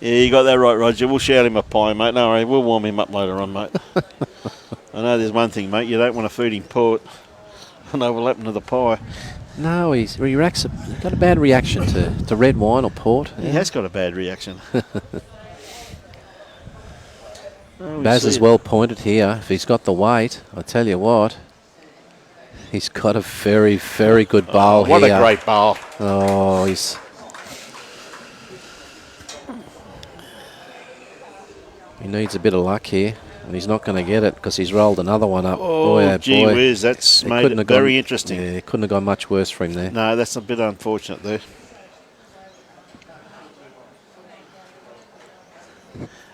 Yeah, you got that right, Roger. We'll shout him a pie, mate. No worry, we'll warm him up later on, mate. I know there's one thing, mate. You don't want to feed him port. I know what'll happen to the pie. No, he's got a bad reaction to red wine or port. He has got a bad reaction. Baz is well pointed here. If he's got the weight, I tell you what, he's got a very, very good bowl here. What a great bowl. Oh, he needs a bit of luck here, and he's not going to get it because he's rolled another one up. Oh, gee whiz, that's made it very interesting. Yeah, it couldn't have gone much worse for him there. No, that's a bit unfortunate there.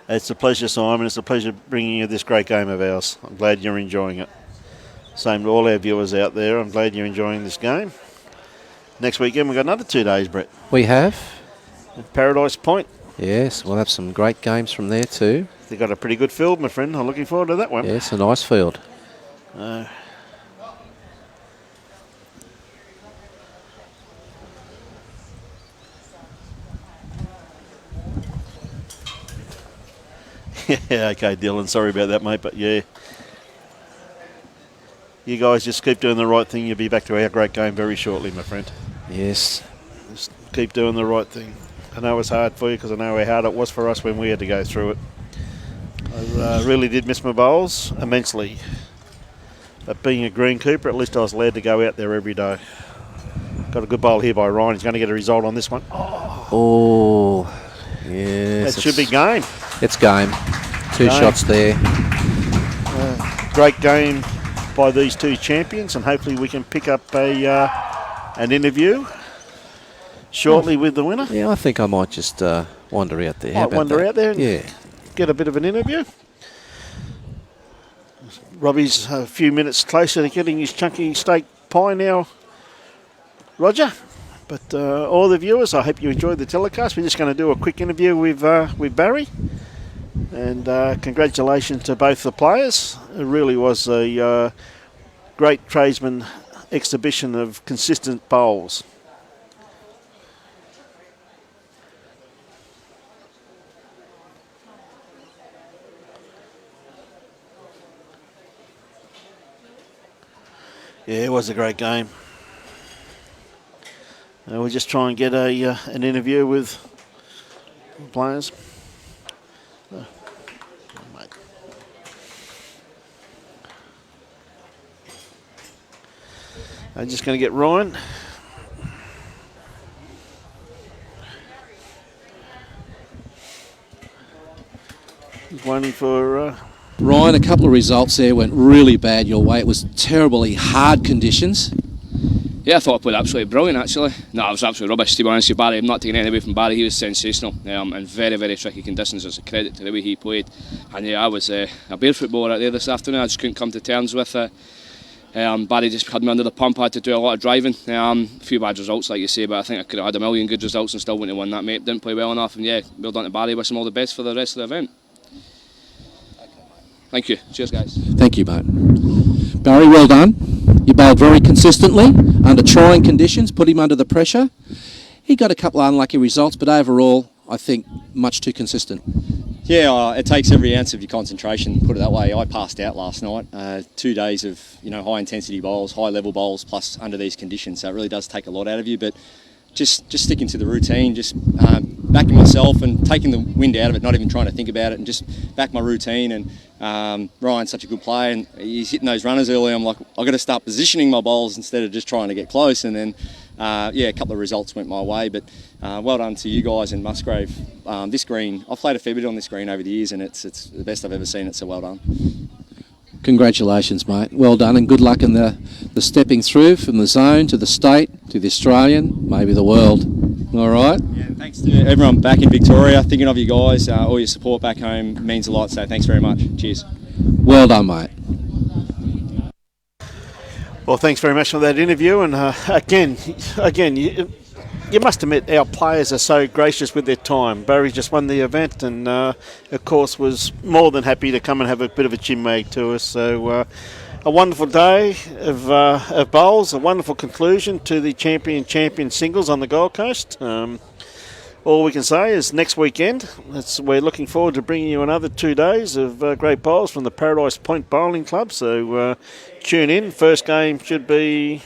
It's a pleasure, Simon. It's a pleasure bringing you this great game of ours. I'm glad you're enjoying it. Same to all our viewers out there. I'm glad you're enjoying this game. Next weekend, we've got another 2 days, Brett. We have. At Paradise Point. Yes, we'll have some great games from there too. They've got a pretty good field, my friend. I'm looking forward to that one. Yes, a nice field. Yeah, okay, Dylan. Sorry about that, mate, but yeah. You guys just keep doing the right thing. You'll be back to our great game very shortly, my friend. Yes. Just keep doing the right thing. I know it's hard for you because I know how hard it was for us when we had to go through it. I really did miss my bowls immensely. But being a greenkeeper, at least I was allowed to go out there every day. Got a good bowl here by Ryan. He's going to get a result on this one. Oh, yes. That should be game. It's game. Two shots there. Great game by these two champions, and hopefully we can pick up an interview shortly with the winner. Yeah, I think I might just wander out there. Out there and get a bit of an interview. Robbie's a few minutes closer to getting his chunky steak pie now, Roger. But all the viewers, I hope you enjoyed the telecast. We're just going to do a quick interview with Barry. And congratulations to both the players. It really was a great tradesman exhibition of consistent bowls. Yeah, it was a great game. We'll just try and get an interview with the players. I'm just going to get Ryan. He's waiting for... Ryan, a couple of results there went really bad your way. It was terribly hard conditions. Yeah, I thought I played absolutely brilliant, actually. No, I was absolutely rubbish, to be honest with Barry. I'm not taking anything away from Barry. He was sensational. In very, very tricky conditions. It's a credit to the way he played. And yeah, I was a bare footballer out there this afternoon. I just couldn't come to terms with Barry just had me under the pump. I had to do a lot of driving. A few bad results, like you say, but I think I could have had a million good results and still wouldn't have won that, mate. Didn't play well enough, and yeah, well done to Barry. Wish him all the best for the rest of the event. Thank you. Cheers, guys. Thank you, mate. Barry, well done. You bowled very consistently under trying conditions, put him under the pressure. He got a couple of unlucky results, but overall, I think much too consistent. Yeah, it takes every ounce of your concentration, put it that way. I passed out last night. 2 days of high intensity bowls, high level bowls, plus under these conditions. So it really does take a lot out of you. But just sticking to the routine, just backing myself and taking the wind out of it, not even trying to think about it, and just back my routine. And Ryan's such a good player, and he's hitting those runners early. I'm like, I've got to start positioning my bowls instead of just trying to get close. And then, a couple of results went my way. But well done to you guys in Musgrave. This green, I've played a fair bit on this green over the years, and it's the best I've ever seen it, so well done. Congratulations, mate. Well done, and good luck in the stepping through from the zone to the state, to the Australian, maybe the world. All right? Yeah, thanks to everyone back in Victoria. Thinking of you guys, all your support back home means a lot, so thanks very much. Cheers. Well done, mate. Well, thanks very much for that interview. And again, you must admit our players are so gracious with their time. Barry just won the event and, of course, was more than happy to come and have a bit of a chinmag to us. So a wonderful day of bowls, a wonderful conclusion to the champion singles on the Gold Coast. All we can say is next weekend, we're looking forward to bringing you another 2 days of great bowls from the Paradise Point Bowling Club. So tune in. First game should be...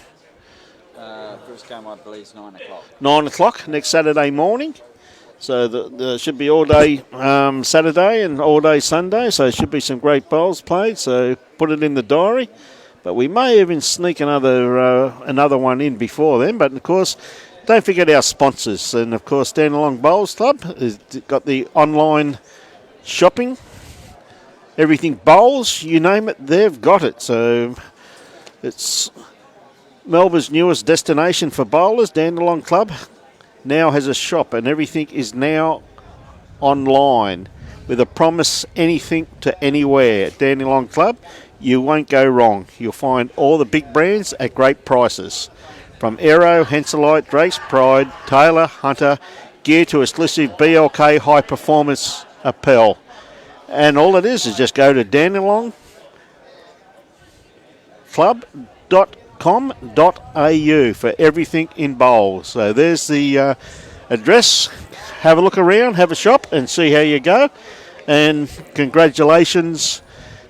First game, I believe, is 9 o'clock. 9 o'clock next Saturday morning. So there should be all day Saturday and all day Sunday. So there should be some great bowls played. So put it in the diary. But we may even sneak another one in before then. But of course, don't forget our sponsors. And of course, Dandenong Bowls Club has got the online shopping. Everything bowls, you name it, they've got it. So it's Melbourne's newest destination for bowlers. Dandenong Club now has a shop, and everything is now online with a promise anything to anywhere. Dandenong Club, you won't go wrong. You'll find all the big brands at great prices. From Aero, Henselite, Drake's Pride, Taylor, Hunter, gear to exclusive BLK high performance apparel. And all it is just go to dandenongclub.com.au for everything in bowls. So there's the address. Have a look around, have a shop and see how you go. And congratulations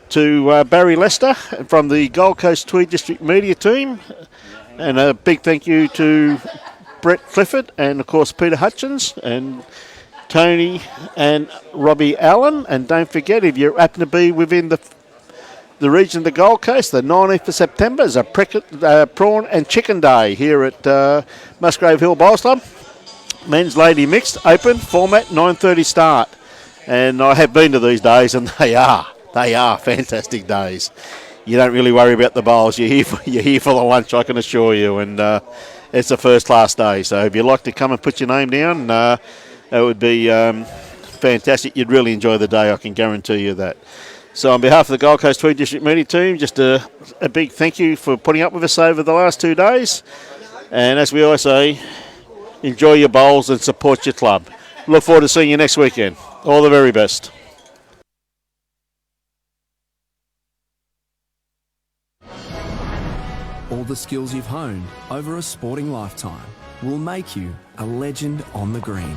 to Barry Lester from the Gold Coast Tweed District Media Team. And a big thank you to Brett Clifford and, of course, Peter Hutchins and Tony and Robbie Allen. And don't forget, if you happen to be within the region of the Gold Coast, the 19th of September is a prawn and chicken day here at Musgrave Hill Bowls Club. Men's, lady mixed, open, format, 9:30 start. And I have been to these days, and they are fantastic days. You don't really worry about the bowls. You're here for the lunch, I can assure you. And it's a first-class day. So if you'd like to come and put your name down, it would be fantastic. You'd really enjoy the day, I can guarantee you that. So on behalf of the Gold Coast Tweed District Media Team, just a big thank you for putting up with us over the last 2 days. And as we always say, enjoy your bowls and support your club. Look forward to seeing you next weekend. All the very best. All the skills you've honed over a sporting lifetime will make you a legend on the green.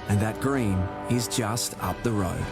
And that green is just up the road.